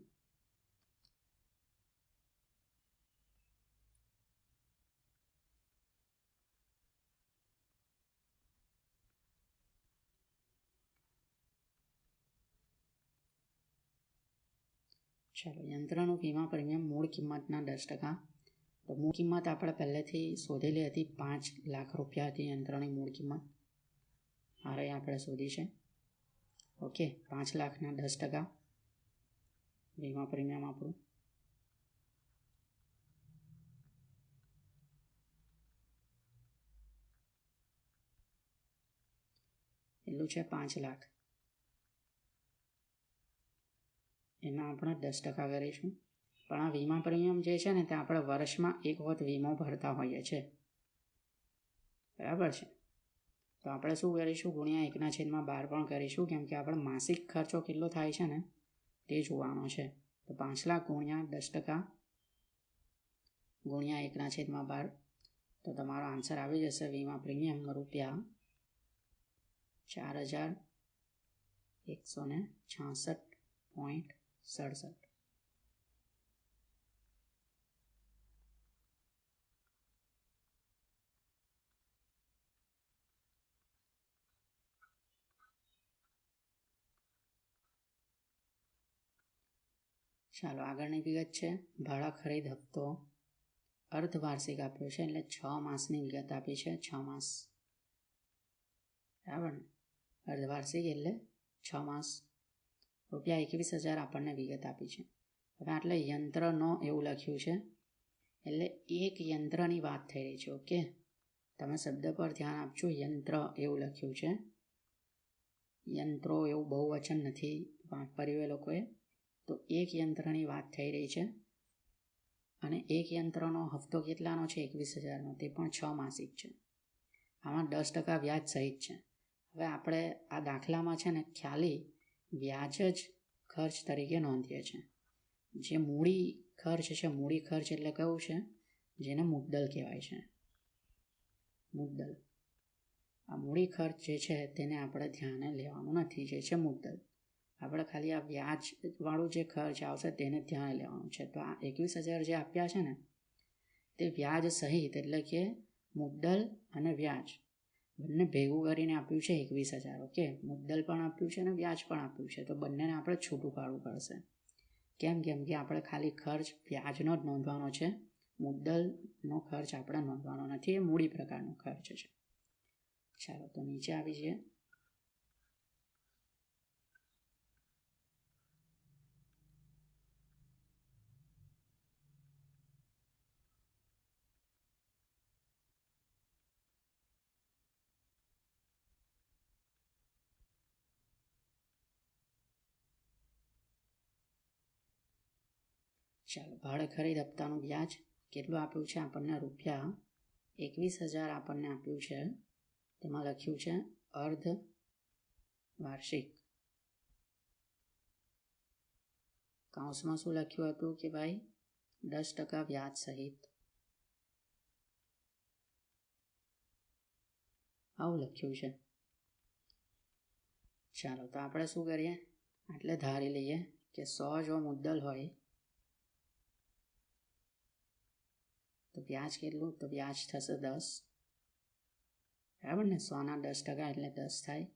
ચાલો, યંત્રનું વીમા પ્રીમિયમ મૂળ કિંમતના 10%. તો મૂળ કિંમત આપણે પહેલેથી શોધેલી હતી, 5 લાખ રૂપિયા હતી યંત્રની મૂળ કિંમત. હારે આપણે શોધી છે. ઓકે, 5 લાખના 10% વીમા પ્રીમિયમ આપણું. એટલું છે 5 લાખ. એના આપણે 10% કરીશું. પણ આ વીમા પ્રીમિયમ જે છે ને તે આપણે વર્ષમાં 1 વખત વીમો ભરતા હોઈએ છીએ. બરાબર છે, તો આપણે શું કરીશું, ગુણ્યા 1/12 પણ કરીશું. કેમ કે આપણે માસિક ખર્ચો કેટલો થાય છે ને તે જોવાનો છે. તો 5 લાખ ગુણ્યા 10% ગુણ્યા 1/12, તો તમારો આન્સર આવી જશે વીમા પ્રીમિયમ ₹4166.67. ચાલો, આગળની વિગત છે ભાડા ખરીદ હપ્તો અર્ધવાર્ષિક આપ્યો છે, એટલે 6 માસની વિગત આપી છે. 6 માસ, બરાબર ને. અર્ધવાર્ષિક એટલે 6 માસ. ₹21,000 આપણને વિગત આપી છે. હવે આટલે યંત્રનો એવું લખ્યું છે, એટલે એક યંત્રની વાત થઈ રહી છે. ઓકે, તમે શબ્દ પર ધ્યાન આપજો. યંત્ર એવું લખ્યું છે, યંત્રો એવું બહુવચન નથી વાપર્યું એ લોકોએ. તો એક યંત્રની વાત થઈ રહી છે, અને એક યંત્રનો હપ્તો કેટલાનો છે, 21,000નો. તે પણ 6 માસિક છે. આમાં 10% વ્યાજ સહિત છે. હવે આપણે આ દાખલામાં છે ને ખાલી વ્યાજ જ ખર્ચ તરીકે નોંધીએ છીએ. જે મૂડી ખર્ચ છે, મૂડી ખર્ચ એટલે કયું છે? જેને મુદ્દલ કહેવાય છે. મુદ્દલ. આ મૂડી ખર્ચ જે છે તેને આપણે ધ્યાને લેવાનું નથી, જે છે મુદ્દલ. આપણે ખાલી આ વ્યાજવાળું જે ખર્ચ આવશે તેને ધ્યાને લેવાનું છે. તો આ 21,000 જે આપ્યા છે ને તે વ્યાજ સહિત, એટલે કે મુદ્દલ અને વ્યાજ બંને ભેગું કરીને આપ્યું છે 21,000. ઓકે, મુદ્દલ પણ આપ્યું છે અને વ્યાજ પણ આપ્યું છે. તો બંનેને આપણે છૂટું પાડવું પડશે. કેમ કે આપણે ખાલી ખર્ચ વ્યાજનો જ નોંધવાનો છે, મુદ્દલનો ખર્ચ આપણે નોંધવાનો નથી. એ મૂડી પ્રકારનો ખર્ચ છે. ચાલો તો નીચે આવી જઈએ. ચાલો, ભાડે ખરીદ હપ્તાનું વ્યાજ કેટલું આપ્યું છે આપણને? રૂપિયા 21,000 આપણને આપ્યું છે. તેમાં લખ્યું છે અર્ધ વાર્ષિક. કૌંસમાં શું લખ્યું હતું કે ભાઈ 10% વ્યાજ સહિત. આવું લખ્યું છે. ચાલો તો આપણે શું કરીએ? એટલે ધારી લઈએ કે 100 જો મુદ્દલ હોય તો વ્યાજ કેટલું? તો વ્યાજ થશે 10. બરાબર ને? 100ના 10% એટલે 10 થાય.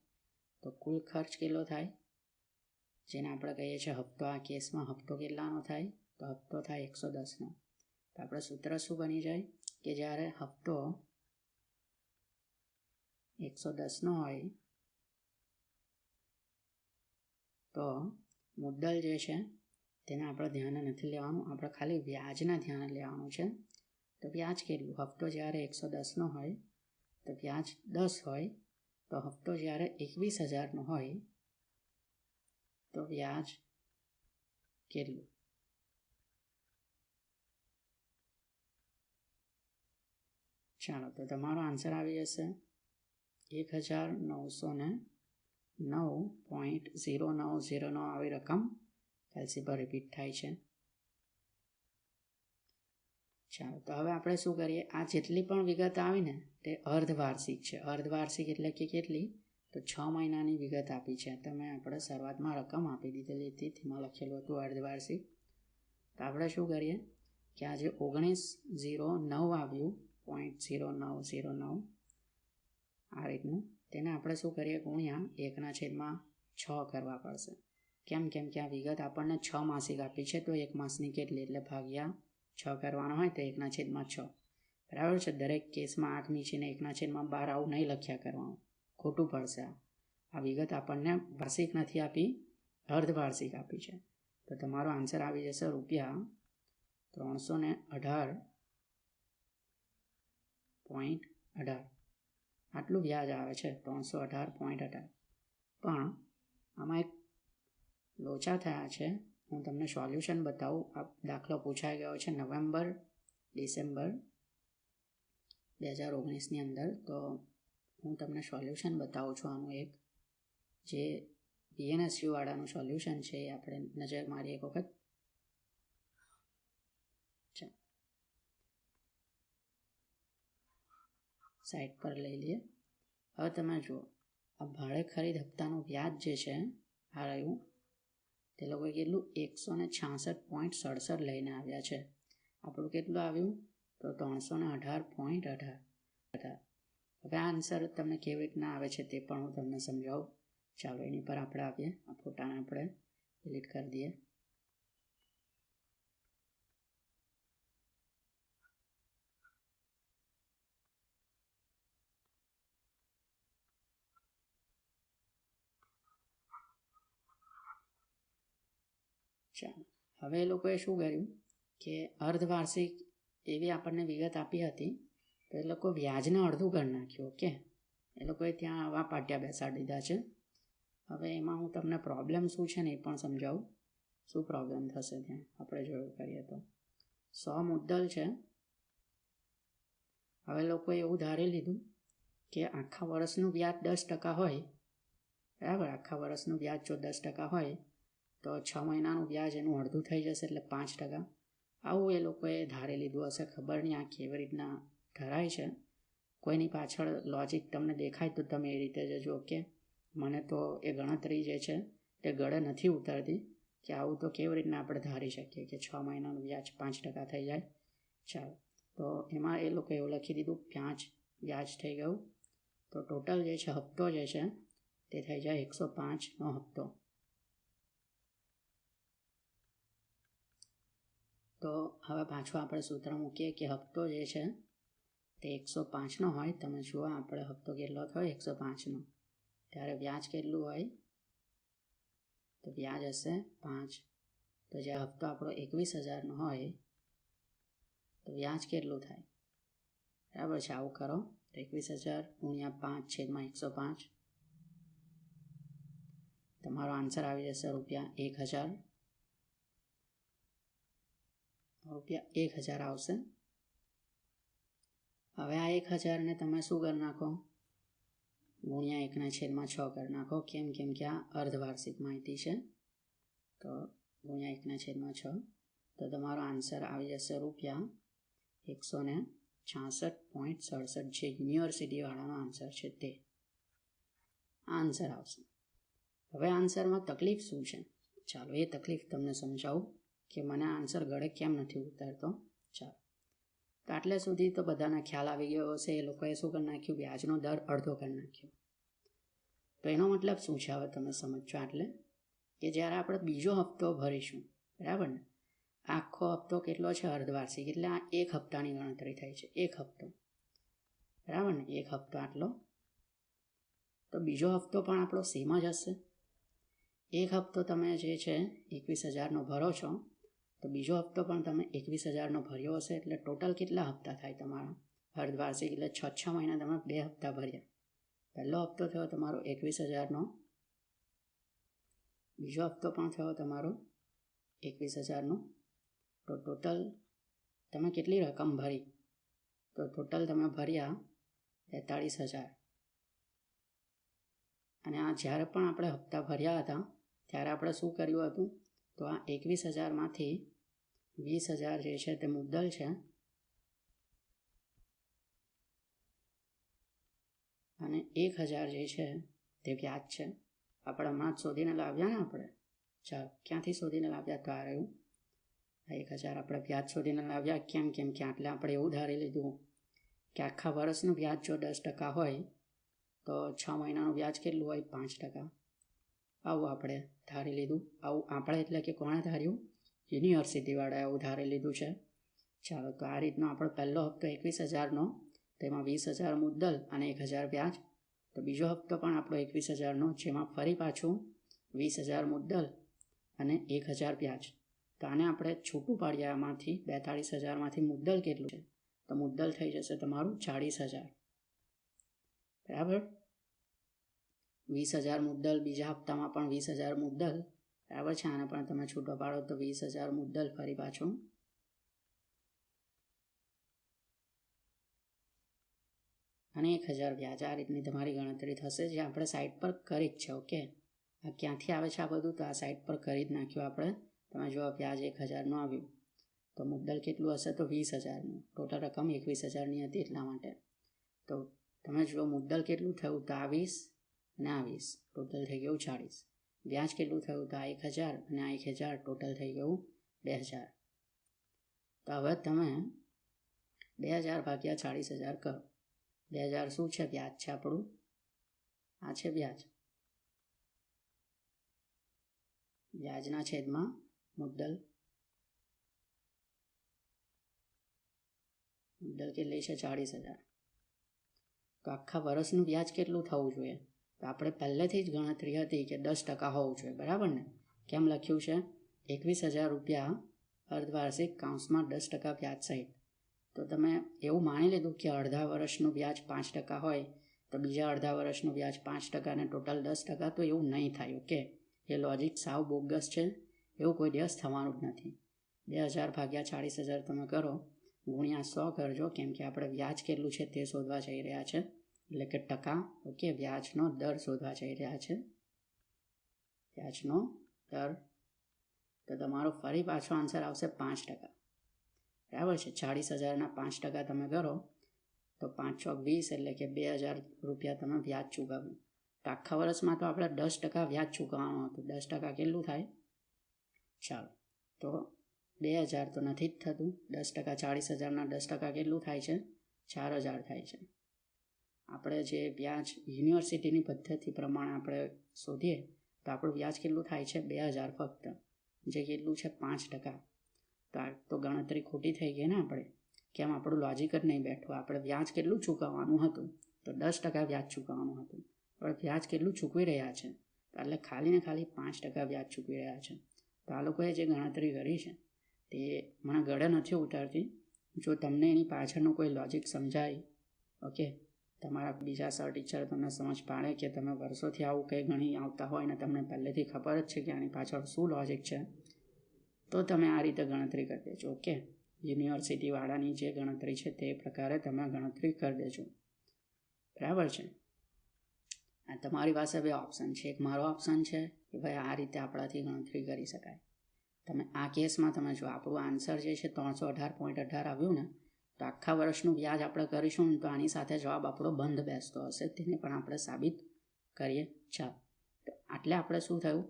તો કુલ ખર્ચ કેટલો થાય? જેને આપણે કહીએ છીએ હપ્તો. આ કેસમાં હપ્તો કેટલાનો થાય? તો હપ્તો થાય 110નો. તો આપણે સૂત્ર શું બની જાય કે જ્યારે હપ્તો 110નો હોય તો મુદ્દલ જે છે તેને આપણે ધ્યાને નથી લેવાનું, આપણે ખાલી વ્યાજના ધ્યાને લેવાનું છે. તો વ્યાજ કેટલું? હપ્તો જ્યારે 110નો હોય તો વ્યાજ 10 હોય. તો હપ્તો જ્યારે 21,000નો હોય તો વ્યાજ કેટલું? ચાલો તો તમારો આન્સર આવી જશે 1,909.090 આવી રકમ એલસી પર રિપીટ થાય છે. ચાલો તો હવે આપણે શું કરીએ? આ જેટલી પણ વિગત આવી ને તે અર્ધવાર્ષિક છે. અર્ધવાર્ષિક એટલે કે કેટલી? તો 6 મહિનાની વિગત આપી છે. તમે આપણે શરૂઆતમાં રકમ આપી દીધેલી હતી, તેમાં લખેલું હતું અર્ધવાર્ષિક. તો આપણે શું કરીએ કે આ જે 19,09 આવ્યું 0.0909 આ રીતનું, તેને આપણે શું કરીએ? ગુણ્યા 1/6 કરવા પડશે. કેમ કે આ વિગત આપણને 6 માસિક આપી છે. તો 1 માસની કેટલી એટલે ભાગ્યા 6 કરવાનો હોય તો 1/6. બરાબર છે? દરેક કેસમાં 8 મીચીને 1/12 આવું નહીં લખ્યા કરવાનું, ખોટું પડશે. આ વિગત આપણને વાર્ષિક નથી આપી, અર્ધવાર્ષિક આપી છે. તો તમારો આન્સર આવી જશે રૂપિયા 318.18. આટલું વ્યાજ આવે છે, 318.18. પણ આમાં એક લોચા થયા છે. હું તમને સોલ્યુશન બતાવું. આ દાખલો પૂછાઈ ગયો છે નવેમ્બર-ડિસેમ્બર 2019ની અંદર. તો હું તમને સોલ્યુશન બતાવું છું આનું. એક જે PNSU વાળાનું સોલ્યુશન છે એ આપણે નજર મારીએ એક વખત. સાઈડ પર લઈ લઈએ. હવે તમે જુઓ, આ ભાડે ખરીદ હપ્તાનું વ્યાજ જે છે આ રહ્યું, તે લોકોએ કેટલું 166.67 લઈને આવ્યા છે. આપણું કેટલું આવ્યું? તો 318.18. હવે આ આન્સર તમને કેવી રીતના આવે છે તે પણ હું તમને સમજાવું. ચાલો એની પર આપણે આવીએ. આ ફોટાને આપણે ડિલીટ કરી દઈએ. ચાલો, હવે એ લોકોએ શું કર્યું કે અર્ધવાર્ષિક એવી આપણને વિગત આપી હતી, તો એ લોકો વ્યાજને અડધું કરી નાખ્યું. ઓકે, એ લોકોએ ત્યાં આવા પાટિયા બેસાડી દીધા છે. હવે એમાં હું તમને પ્રોબ્લેમ શું છે ને એ પણ સમજાવું. શું પ્રોબ્લેમ થશે ત્યાં આપણે જોયું કરીએ તો 100 મુદ્દલ છે. હવે લોકોએ એવું ધારી લીધું કે આખા વર્ષનું વ્યાજ 10% હોય, બરાબર. આખા વર્ષનું વ્યાજ જો 10% હોય તો 6 મહિનાનું વ્યાજ એનું અડધું થઈ જશે, એટલે 5%. આવું એ લોકોએ ધારી લીધું હશે. ખબર નહીં આ કેવી રીતના ધરાય છે. કોઈની પાછળ લોજિક તમને દેખાય તો તમે એ રીતે જજો. ઓકે, મને તો એ ગણતરી જે છે તે ગળે નથી ઉતરતી કે આવું તો કેવી રીતના આપણે ધારી શકીએ કે 6 મહિનાનું વ્યાજ 5% થઈ જાય. ચાલો, તો એમાં એ લોકો એવું લખી દીધું 5 વ્યાજ થઈ ગયું. તો ટોટલ જે છે હપ્તો જે છે તે થઈ જાય 105નો હપ્તો. તો હવે પાછું આપણે સૂત્ર મૂકીએ કે હપ્તો જે છે તે 105નો હોય. તમે જુઓ આપણે હપ્તો કેટલો થયો 105નો, ત્યારે વ્યાજ કેટલું હોય? તો વ્યાજ હશે 5. તો જે હપ્તો આપણો 21,000નો હોય તો વ્યાજ કેટલું થાય? બરાબર છે. આવું કરો તો 21,000 ગુણ્યા 5/105, તમારો આન્સર આવી જશે ₹1,000. ₹1,000 આવશે. હવે આ 1,000ને તમે શું કરી નાખો? ગુણ્યા 1/6 કરી નાખો. કેમ કે આ અર્ધવાર્ષિક માહિતી છે. તો ગુણ્યા 1/6, તો તમારો આન્સર આવી જશે ₹166.67, જે યુનિવર્સિટીવાળાનો આન્સર છે તે આન્સર આવશે. હવે આન્સરમાં તકલીફ શું છે? ચાલો એ તકલીફ તમને સમજાવું કે મને આન્સર ગળે કેમ નથી ઉતરતો. ચાલો, તો આટલે સુધી તો બધાને ખ્યાલ આવી ગયો હશે. એ લોકોએ શું કરી નાખ્યું? વ્યાજનો દર અડધો કરી નાખ્યો. તો એનો મતલબ શું છે હવે તમે સમજો. એટલે કે જ્યારે આપણે બીજો હપ્તો ભરીશું, બરાબર ને, આખો હપ્તો કેટલો છે? અર્ધવાર્ષિક, એટલે આ એક હપ્તાની ગણતરી થાય છે. એક હપ્તો, બરાબર ને, એક હપ્તો આટલો. તો બીજો હપ્તો પણ આપણો સેમ જ હશે. એક હપ્તો તમે જે છે 21,000નો ભરો છો, તો બીજો હપ્તો પણ તમે 21,000નો ભર્યો હશે. એટલે ટોટલ કેટલા હપ્તા થાય તમારા? અર્ધવાર્ષિક, એટલે 6 મહિના તમે 2 હપ્તા ભર્યા. પહેલો હપ્તો થયો તમારો 21,000નો, બીજો હપ્તો પણ થયો તમારો 21,000નો. તો ટોટલ તમે કેટલી રકમ ભરી? તો ટોટલ તમે ભર્યા 43,000. અને આ જ્યારે પણ આપણે હપ્તા ભર્યા હતા ત્યારે આપણે શું કર્યું હતું? તો આ 21,000માંથી 20,000 જે છે તે મુદ્દલ છે, અને 1,000 જે છે તે વ્યાજ છે. આપણે હમણાં જ શોધીને લાવ્યા ને આપણે. ચાલો, ક્યાંથી શોધીને લાવ્યા? તો આ રહ્યું 1,000 આપણે વ્યાજ શોધીને લાવ્યા. કેમ કે આટલે આપણે એવું ધારી લીધું કે આખા વર્ષનું વ્યાજ જો 10% હોય તો 6 મહિનાનું વ્યાજ કેટલું હોય? 5%. આવું આપણે ધારી લીધું. આવું આપણે એટલે કે કોણે ધાર્યું? યુનિવર્સિટીવાળાએ આવું ધારી લીધું છે. ચાલો, તો આ રીતનો આપણો પહેલો હપ્તો 21,000નો, તેમાં 20,000 મુદ્દલ અને 1,000 વ્યાજ. તો બીજો હપ્તો પણ આપણો 21,000નો, જેમાં ફરી પાછું 20,000 મુદ્દલ અને 1,000 વ્યાજ. તો આને આપણે છૂટું પાડીએ. આમાંથી 42,000માંથી મુદ્દલ કેટલું છે? તો મુદ્દલ થઈ જશે તમારું 40,000. બરાબર. 20,000 મુદ્દલ, બીજા હપ્તામાં પણ 20,000 મુદ્દલ, બરાબર છે. આને પણ તમે છૂટો પાડો તો 20,000 મુદ્દલ ફરી પાછું, અને 1,000 વ્યાજ. આ રીતની તમારી ગણતરી થશે, જે આપણે સાઈડ પર કરી જ છે. ઓકે, આ ક્યાંથી આવે છે આ બધું? તો આ સાઈડ પર કરી જ નાખ્યું આપણે. તમે જો વ્યાજ 1,000નું આવ્યું તો મુદ્દલ કેટલું હશે? તો 20,000નું. ટોટલ રકમ 21,000ની હતી, એટલા માટે. તો તમે જુઓ મુદ્દલ કેટલું થયું? તો આ 20 અને આ 20, ટોટલ થઈ ગયું 40. વ્યાજ કેટલું થયું? તો આ 1,000 અને આ 1,000, ટોટલ થઈ ગયું 2,000. તો હવે તમે 2,000 ભાગ્યા 40,000 કરો. 2,000 શું છે? વ્યાજ છે આપણું. આ છે વ્યાજ. વ્યાજના છેદમાં મુદ્દલ. મુદ્દલ કેટલી છે? 40,000. તો આખા વર્ષનું વ્યાજ કેટલું થવું જોઈએ? તો આપણે પહેલેથી જ ગણતરી હતી કે 10% હોવું જોઈએ, બરાબર ને? કેમ લખ્યું છે? 21,000 રૂપિયા અર્ધવાર્ષિક કૌંસમાં 10% વ્યાજ સહિત. તો તમે એવું માની લીધું કે અડધા વર્ષનું વ્યાજ 5% હોય તો બીજા અડધા વર્ષનું વ્યાજ 5% અને ટોટલ 10%. તો એવું નહીં થાય. ઓકે, એ લોજિક સાવ બોગસ છે. એવું કોઈ દિવસ થવાનું જ નથી. 2,000 ભાગ્યા 40,000 તમે કરો, ગુણ્યા 100 કરજો, કેમ કે આપણે વ્યાજ કેટલું છે તે શોધવા જઈ રહ્યા છે. એટલે કે ટકા. ઓકે, વ્યાજનો દર શોધવા જઈ રહ્યા છે. વ્યાજનો દર. તો તમારો ફરી પાછો આન્સર આવશે 5%. બરાબર છે. 40,000ના 5% તમે કરો તો 5 ચોક 20 એટલે કે 2,000 રૂપિયા તમે વ્યાજ ચૂકવ્યું. તો આખા વર્ષમાં તો આપણે 10% વ્યાજ ચૂકવવાનું હતું. 10% કેટલું થાય? ચાલો, તો 2,000 તો નથી જ થતું. 10%, 40,000ના 10% કેટલું થાય છે? 4,000 થાય છે. આપણે જે વ્યાજ યુનિવર્સિટીની પદ્ધતિ પ્રમાણે આપણે શોધીએ તો આપણું વ્યાજ કેટલું થાય છે? 2,000 ફક્ત, જે કેટલું છે? 5%. તો આ તો ગણતરી ખોટી થઈ ગઈ ને આપણે. કેમ? આપણું લોજિક જ નહીં બેઠું. આપણે વ્યાજ કેટલું ચૂકવવાનું હતું? તો 10% વ્યાજ ચૂકવવાનું હતું. પણ વ્યાજ કેટલું ચૂકવી રહ્યા છે? એટલે ખાલી ને ખાલી 5% વ્યાજ ચૂકવી રહ્યા છે. તો આ લોકોએ જે ગણતરી કરી છે તે મને ગળે નથી ઉતારતી. જો તમને એની પાછળનો કોઈ લોજિક સમજાય, ઓકે, તમારા બીજા સર ટીચર તમને સમજ પાડે કે તમે વર્ષોથી આવું કંઈ ગણી આવતા હોય ને તમને પહેલેથી ખબર જ છે કે આની પાછળ શું લોજિક છે, તો તમે આ રીતે ગણતરી કરી દેજો. ઓકે, યુનિવર્સિટીવાળાની જે ગણતરી છે તે પ્રકારે તમે ગણતરી કરી દેજો. બરાબર છે. આ તમારી પાસે બે ઓપ્શન છે. એક મારો ઓપ્શન છે કે ભાઈ આ રીતે આપણાથી ગણતરી કરી શકાય. તમે આ કેસમાં તમે જો આપણું આન્સર જે છે 318.18 આવ્યું ને, તો આખા વર્ષનું વ્યાજ આપણે કરીશું તો આની સાથે જવાબ આપણો બંધ બેસતો હશે. તેને પણ આપણે સાબિત કરીએ. ચાલો, તો આટલે આપણે શું થયું?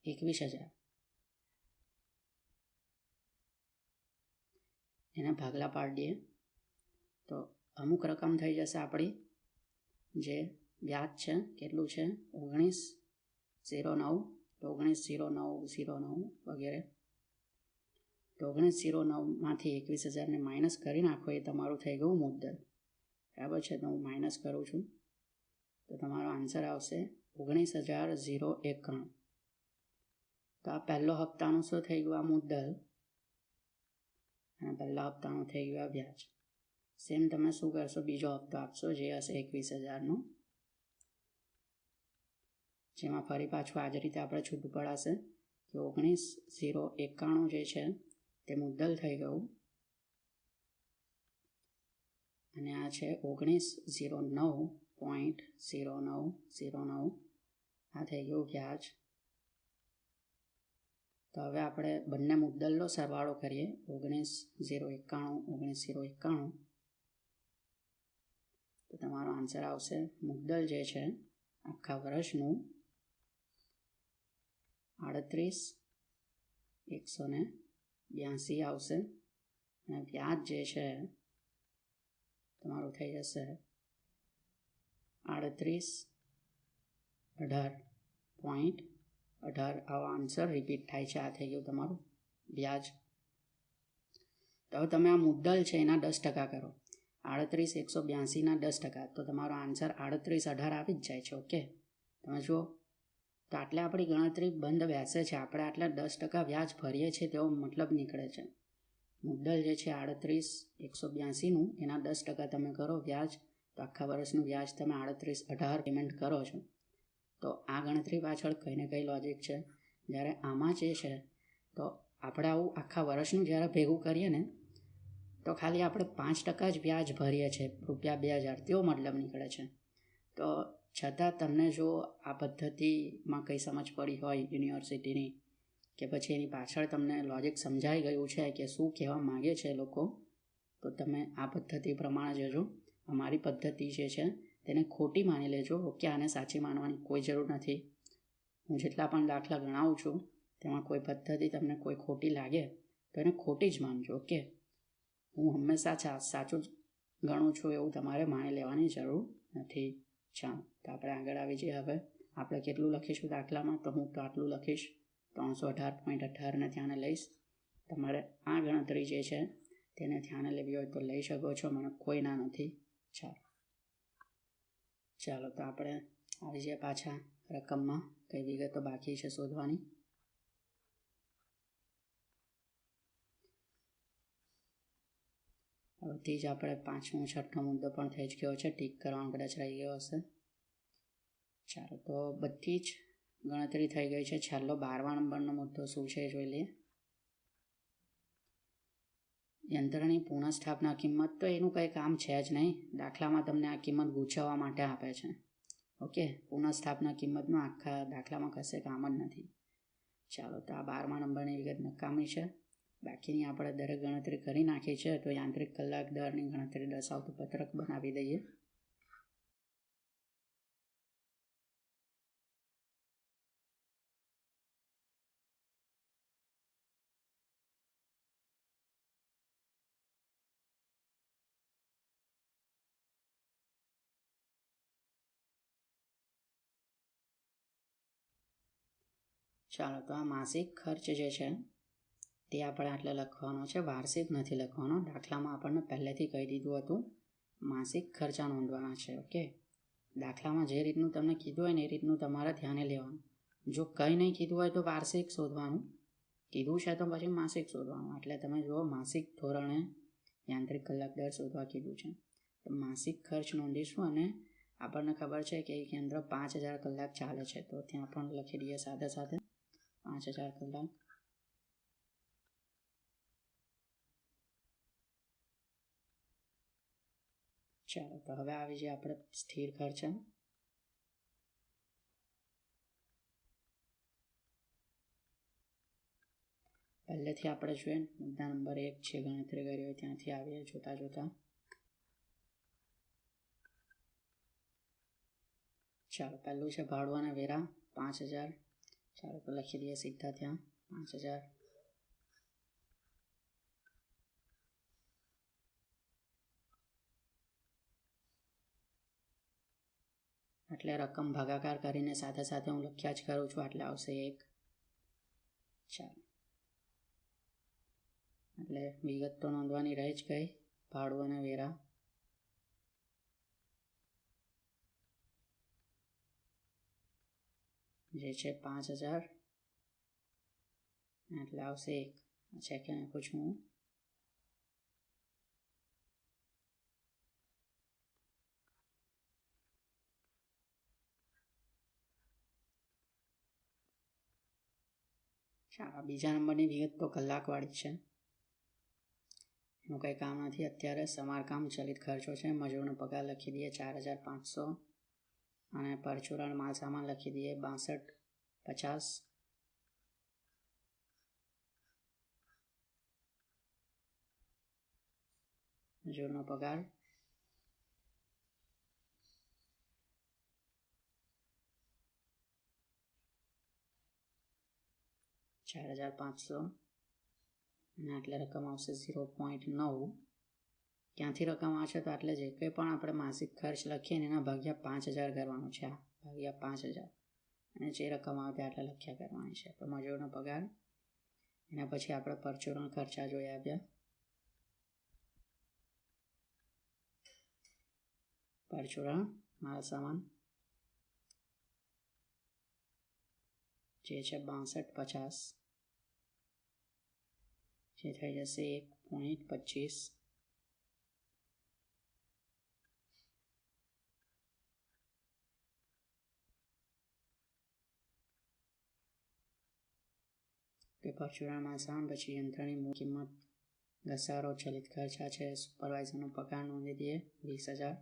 21,000 એને ભાગલા પાડીએ તો અમુક રકમ થઈ જશે આપણી જે વ્યાજ છે. કેટલું છે? 19,09. તો 19,09,09 વગેરે. તો 19,09માંથી 21,000ને માઇનસ કરી નાખો. એ તમારું થઈ ગયું મુદ્દલ. બરાબર છે. તો હું માઇનસ કરું છું. તો તમારો આન્સર આવશે 19,091. તો આ પહેલો હપ્તાનું શું થઈ ગયું? આ મુદ્દલ. અને પહેલા હપ્તાનું થઈ ગયું આ વ્યાજ. સેમ તમે શું કરશો? બીજો હપ્તો આપશો જે હશે 21,000નો, જેમાં ફરી પાછું આ જ રીતે આપણે છૂટું પડાશે કે 19,091 જે છે તે મુદ્દલ થઈ ગયું અને આ છે 19,09.0909. આ થઈ ગયું વ્યાજ. તો હવે આપણે બંને મુદ્દલનો સરવાળો કરીએ. 19,091. તો તમારો આન્સર આવશે મુદ્દલ જે છે આખા વર્ષનું 38,182 આવશે. અને વ્યાજ જે છે તમારું થઈ જશે 38,18.18. આવો આન્સર રિપીટ થાય છે. આ થઈ ગયું તમારું વ્યાજ. તો હવે તમે આ મુદ્દલ છે એના 10% કરો. 38,182ના 10%. તો તમારો આન્સર 38,18 આવી જ જાય છે. ઓકે, તમે જુઓ. તો આટલે આપણી ગણતરી બંધ બેસે છે. આપણે આટલા 10% વ્યાજ ભરીએ છીએ તેવો મતલબ નીકળે છે. મુદ્દલ જે છે 38,182નું એના 10% તમે કરો વ્યાજ, તો આખા વર્ષનું વ્યાજ તમે 38,18 પેમેન્ટ કરો છો. તો આ ગણતરી પાછળ કંઈ ને કંઈ લોજિક છે. જ્યારે આમાં જે છે તો આપણે આવું આખા વર્ષનું જ્યારે ભેગું કરીએ ને તો ખાલી આપણે 5% જ વ્યાજ ભરીએ છીએ, ₹2,000, તેવો મતલબ નીકળે છે. તો છતાં તમને જો આ પદ્ધતિમાં કંઈ સમજ પડી હોય યુનિવર્સિટીની, કે પછી એની પાછળ તમને લોજિક સમજાઈ ગયું છે કે શું કહેવા માગે છે લોકો, તો તમે આ પદ્ધતિ પ્રમાણે જજો. અમારી પદ્ધતિ જે છે તેને ખોટી માની લેજો. ઓકે, આને સાચી માનવાની કોઈ જરૂર નથી. હું જેટલા પણ દાખલા ગણાવું છું તેમાં કોઈ પદ્ધતિ તમને કોઈ ખોટી લાગે તો એને ખોટી જ માનજો. ઓકે, હું હંમેશા સાચું જ ગણું છું એવું તમારે માની લેવાની જરૂર નથી. ચાલો, તો આપણે આગળ આવી જઈએ. હવે આપણે કેટલું લખીશું દાખલામાં? તો હું તો આટલું લખીશ, 318.18ને ધ્યાને લઈશ. તમારે આ ગણતરી જે છે તેને ધ્યાને લેવી હોય તો લઈ શકો છો, મને કોઈ ના નથી. ચાલો, તો આપણે આવી જઈએ પાછા રકમમાં. કઈ વિગતો બાકી છે શોધવાની? હવેથી જ આપણે 5મો 6ઠ્ઠો મુદ્દો પણ થઈ જ ગયો છે. ટીક કરવાનો કદાચ રહી ગયો હશે. ચાલો, તો બધી જ ગણતરી થઈ ગઈ છે. છેલ્લો 12મા નંબરનો મુદ્દો શું છે જોઈ લઈએ. યંત્રની પુનઃસ્થાપના કિંમત તો એનું કંઈ કામ છે જ નહીં. દાખલામાં તમને આ કિંમત ગૂંચવવા માટે આપે છે. ઓકે, પુનઃસ્થાપના કિંમતનું આખા દાખલામાં કશે કામ જ નથી. ચાલો, તો આ 12મા નંબરની વિગત નકામી છે. બાકીની આપણે દરેક ગણતરી કરી નાખી છે. તો યાંત્રિક કલાક દરની ગણતરી દર્શાવતું પત્રક બનાવી દઈએ. ચાલો, તો આ માસિક ખર્ચ જે છે તે આપણે આટલે લખવાનો છે, વાર્ષિક નથી લખવાનો. દાખલામાં આપણને પહેલેથી કહી દીધું હતું માસિક ખર્ચા નોંધવાના છે. ઓકે, દાખલામાં જે રીતનું તમને કીધું હોય ને એ રીતનું તમારે ધ્યાને લેવાનું. જો કંઈ નહીં કીધું હોય તો વાર્ષિક શોધવાનું, કીધું છે તો પછી માસિક શોધવાનું. એટલે તમે જુઓ, માસિક ધોરણે યાંત્રિક કલાક દર શોધવા કીધું છે. તો માસિક ખર્ચ નોંધીશું અને આપણને ખબર છે કે એક યંત્ર 5000 કલાક ચાલે છે. તો ત્યાં પણ લખી દઈએ સાથે સાથે 5000 કલાક. ચાલો, તો હવે આવી જાય આપણે સ્થિર ખર્ચ. પહેલેથી આપણે જોઈએ મુદ્દા નંબર 1 છે, ગણતરી કરી હોય ત્યાંથી આવીએ જોતા. ચાલો, પહેલું છે ભાડું અને વેરા 5000. ચાલો, તો લખી દઈએ સીધા ત્યાં 5000. એટલે રકમ ભાગાકાર કરીને સાથે સાથે હું લખ્યા જ કરું છું. એટલે આવશે 1. ચાલો, એટલે વિગત તો નોંધવાની રહે જ ગઈ. ભાડું અને વેરા જે છે 5000, એટલે આવશે 1. ચેક કરી નાખું છું હું. ચાલો, બીજા નંબરની વિગત તો કલાકવાળી છે, એનું કંઈ કામ નથી અત્યારે. સમારકામ ચલિત ખર્ચો છે. મજૂરનો પગાર લખી દઈએ 4500 અને પરચુરણ માલ સામાન લખી દઈએ 6250. મજૂરનો પગાર 4500 અને આટલે રકમ આવશે 0.9. ક્યાંથી રકમ આવશે? તો આટલે જે કંઈ પણ આપણે માસિક ખર્ચ લખીએ ને એના ભાગ્યા 5000 કરવાનું છે. આ ભાગ્યા 5000 અને જે રકમ આવે આટલે લખ્યા કરવાની છે. તો મજૂરનો પગાર, એના પછી આપણે પરચુરણ ખર્ચા જોઈ આવ્યા. પરચુરણ માલ સામાન જે છે 6250, જે થઈ જશે 1.25. પરચુરણ માલ સામાન પછી યંત્રની મૂળ કિંમત, ઘસારો, ચલિત ખર્ચા છે. સુપરવાઇઝરનો પગાર નોંધી દઈએ 20000.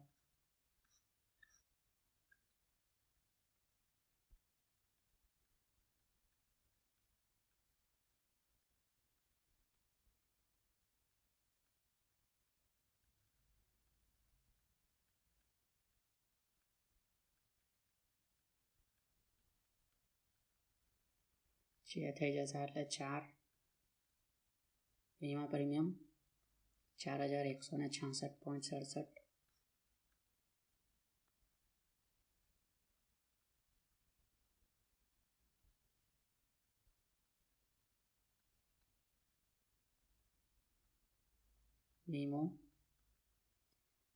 જે થઈ જશે એટલે 4. વીમા પ્રીમિયમ 4166.67. વીમો,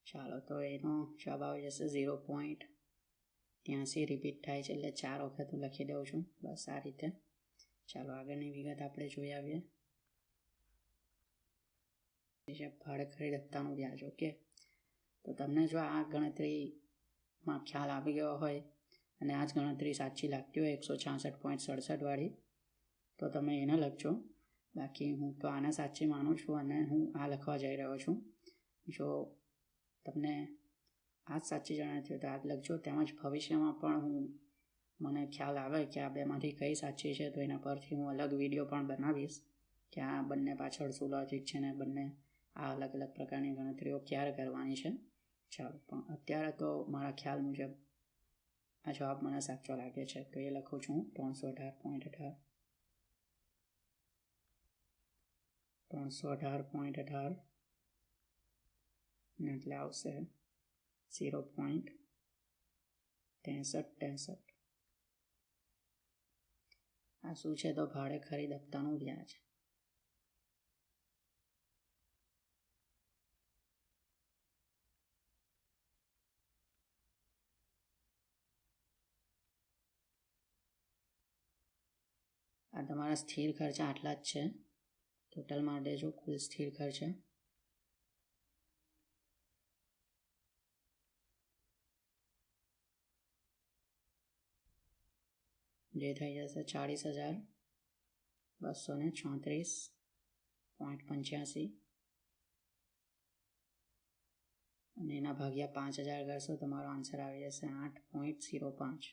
ચાલો, તો એનો જવાબ આવી જશે 0.83. રિપીટ થાય છે એટલે 4 વખત હું લખી દઉં છું. બસ આ રીતે. ચાલો, આગળની વિગત આપણે જોઈ આવીએ. ભાડે ખરીદ હપ્તાનું વ્યાજ. ઓકે, તો તમને જો આ ગણતરીમાં ખ્યાલ આવી ગયો હોય અને આ જ ગણતરી સાચી લાગતી હોય 166.67 વાળી, તો તમે એને લખજો. બાકી હું તો આને સાચી માનું છું અને હું આ લખવા જઈ રહ્યો છું. જો તમને આ જ સાચી જણાતી હોય તો આ જ લખજો. તેમજ ભવિષ્યમાં પણ મને ખ્યાલ આવે કે આ બેમાંથી કઈ સાચી છે તો એના પરથી હું અલગ વિડીયો પણ બનાવીશ કે આ બંને પાછળ શું લોજિક છે ને બંને આ અલગ અલગ પ્રકારની ગણતરીઓ ક્યારે કરવાની છે. ચાલો, પણ અત્યારે તો મારા ખ્યાલ મુજબ આ જવાબ મને સાચો લાગે છે તો એ લખું છું 318.18. 318.18 એટલે આવશે 0.6363. આ શું છે તો ભાડે ખરીદ હપ્તાનું વ્યાજ. આ તમારા સ્થિર ખર્ચા આટલા જ છે. ટોટલ માટે જો કુલ સ્થિર ખર્ચા જે થઈ જશે 40,234.85 અને એના ભાગ્યા 5,000 કરશો તમારો આન્સર આવી જશે 8.05.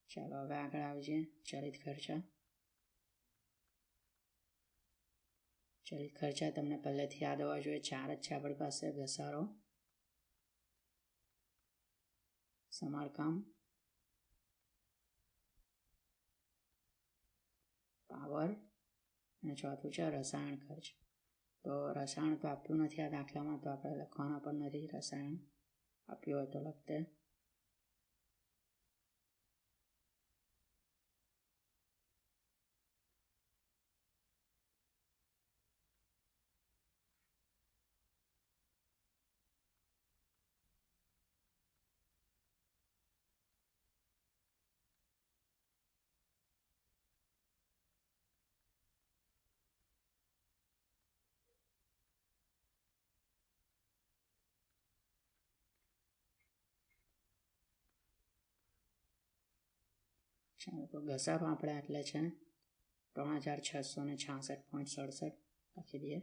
ચાલો હવે આગળ આવી જઈએ ચલિત ખર્ચા. ચલિત ખર્ચા તમને પહેલેથી યાદ હોવા જોઈએ. 4 જ છે આપણી પાસે: ઘસારો, સમારકામ, પાવર અને ચોથું છે રસાયણ ખર્ચ. તો રસાયણ તો આપ્યું નથી આ દાખલામાં તો આપણે લખવાના પણ નથી. રસાયણ આપ્યું હોય તો લખતે. ચાલો તો ઘસારો આપણે એટલે છે 3,666.67 લખી દઈએ.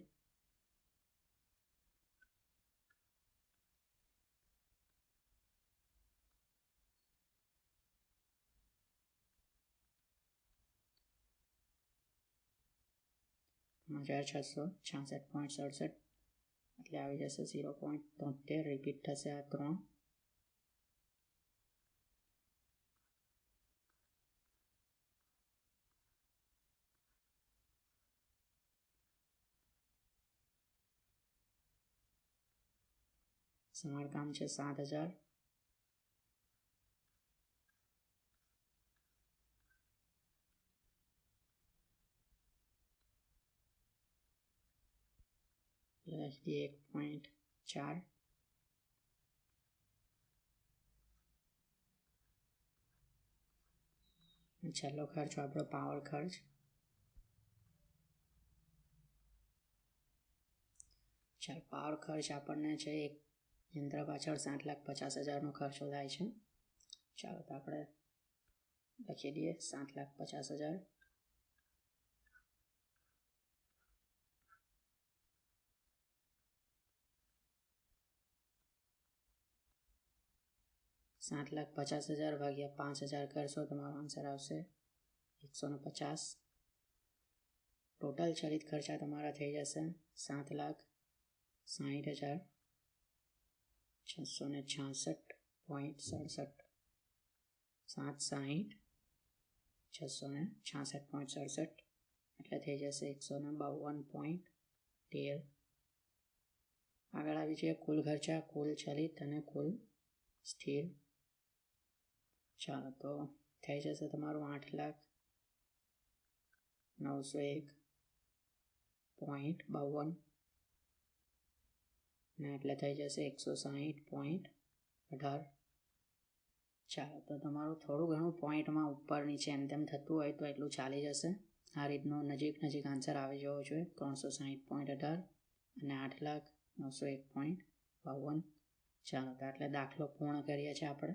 $666.67 એટલે આવી જશે 0.73. રિપીટ થશે આ 3. સમારકામ છે 7,000. લખી 1.4. છેલ્લો ખર્ચ આપણો પાવર ખર્ચ. ચાલો પાવર ખર્ચ આપણને છે એક યંત્ર પાછળ 7,50,000નો ખર્ચો થાય છે. ચાલો તો આપણે લખી દઈએ 7,50,000. $7,50,000 ભાગ્યા 5,000 કરશો તમારો આન્સર આવશે 150. ટોટલ ચલિત ખર્ચા તમારા થઈ જશે 7,60,666.67. 7,60,666.67 એટલે થઈ જશે 152.13. આગળ આવી જઈએ કુલ ખર્ચા, કુલ ચલિત અને કુલ સ્થિર. ચાલો તો થઈ જશે તમારું 8,901.52 ને એટલે થઈ જશે 160.18. ચાલો તો તમારું થોડું ઘણું પોઈન્ટમાં ઉપર નીચે એમ તેમ થતું હોય તો એટલું ચાલી જશે. આ રીતનો નજીક આન્સર આવી જવો જોઈએ 360.18 અને 8,901.52. ચાલો તો એટલે દાખલો પૂર્ણ કરીએ છીએ આપણે.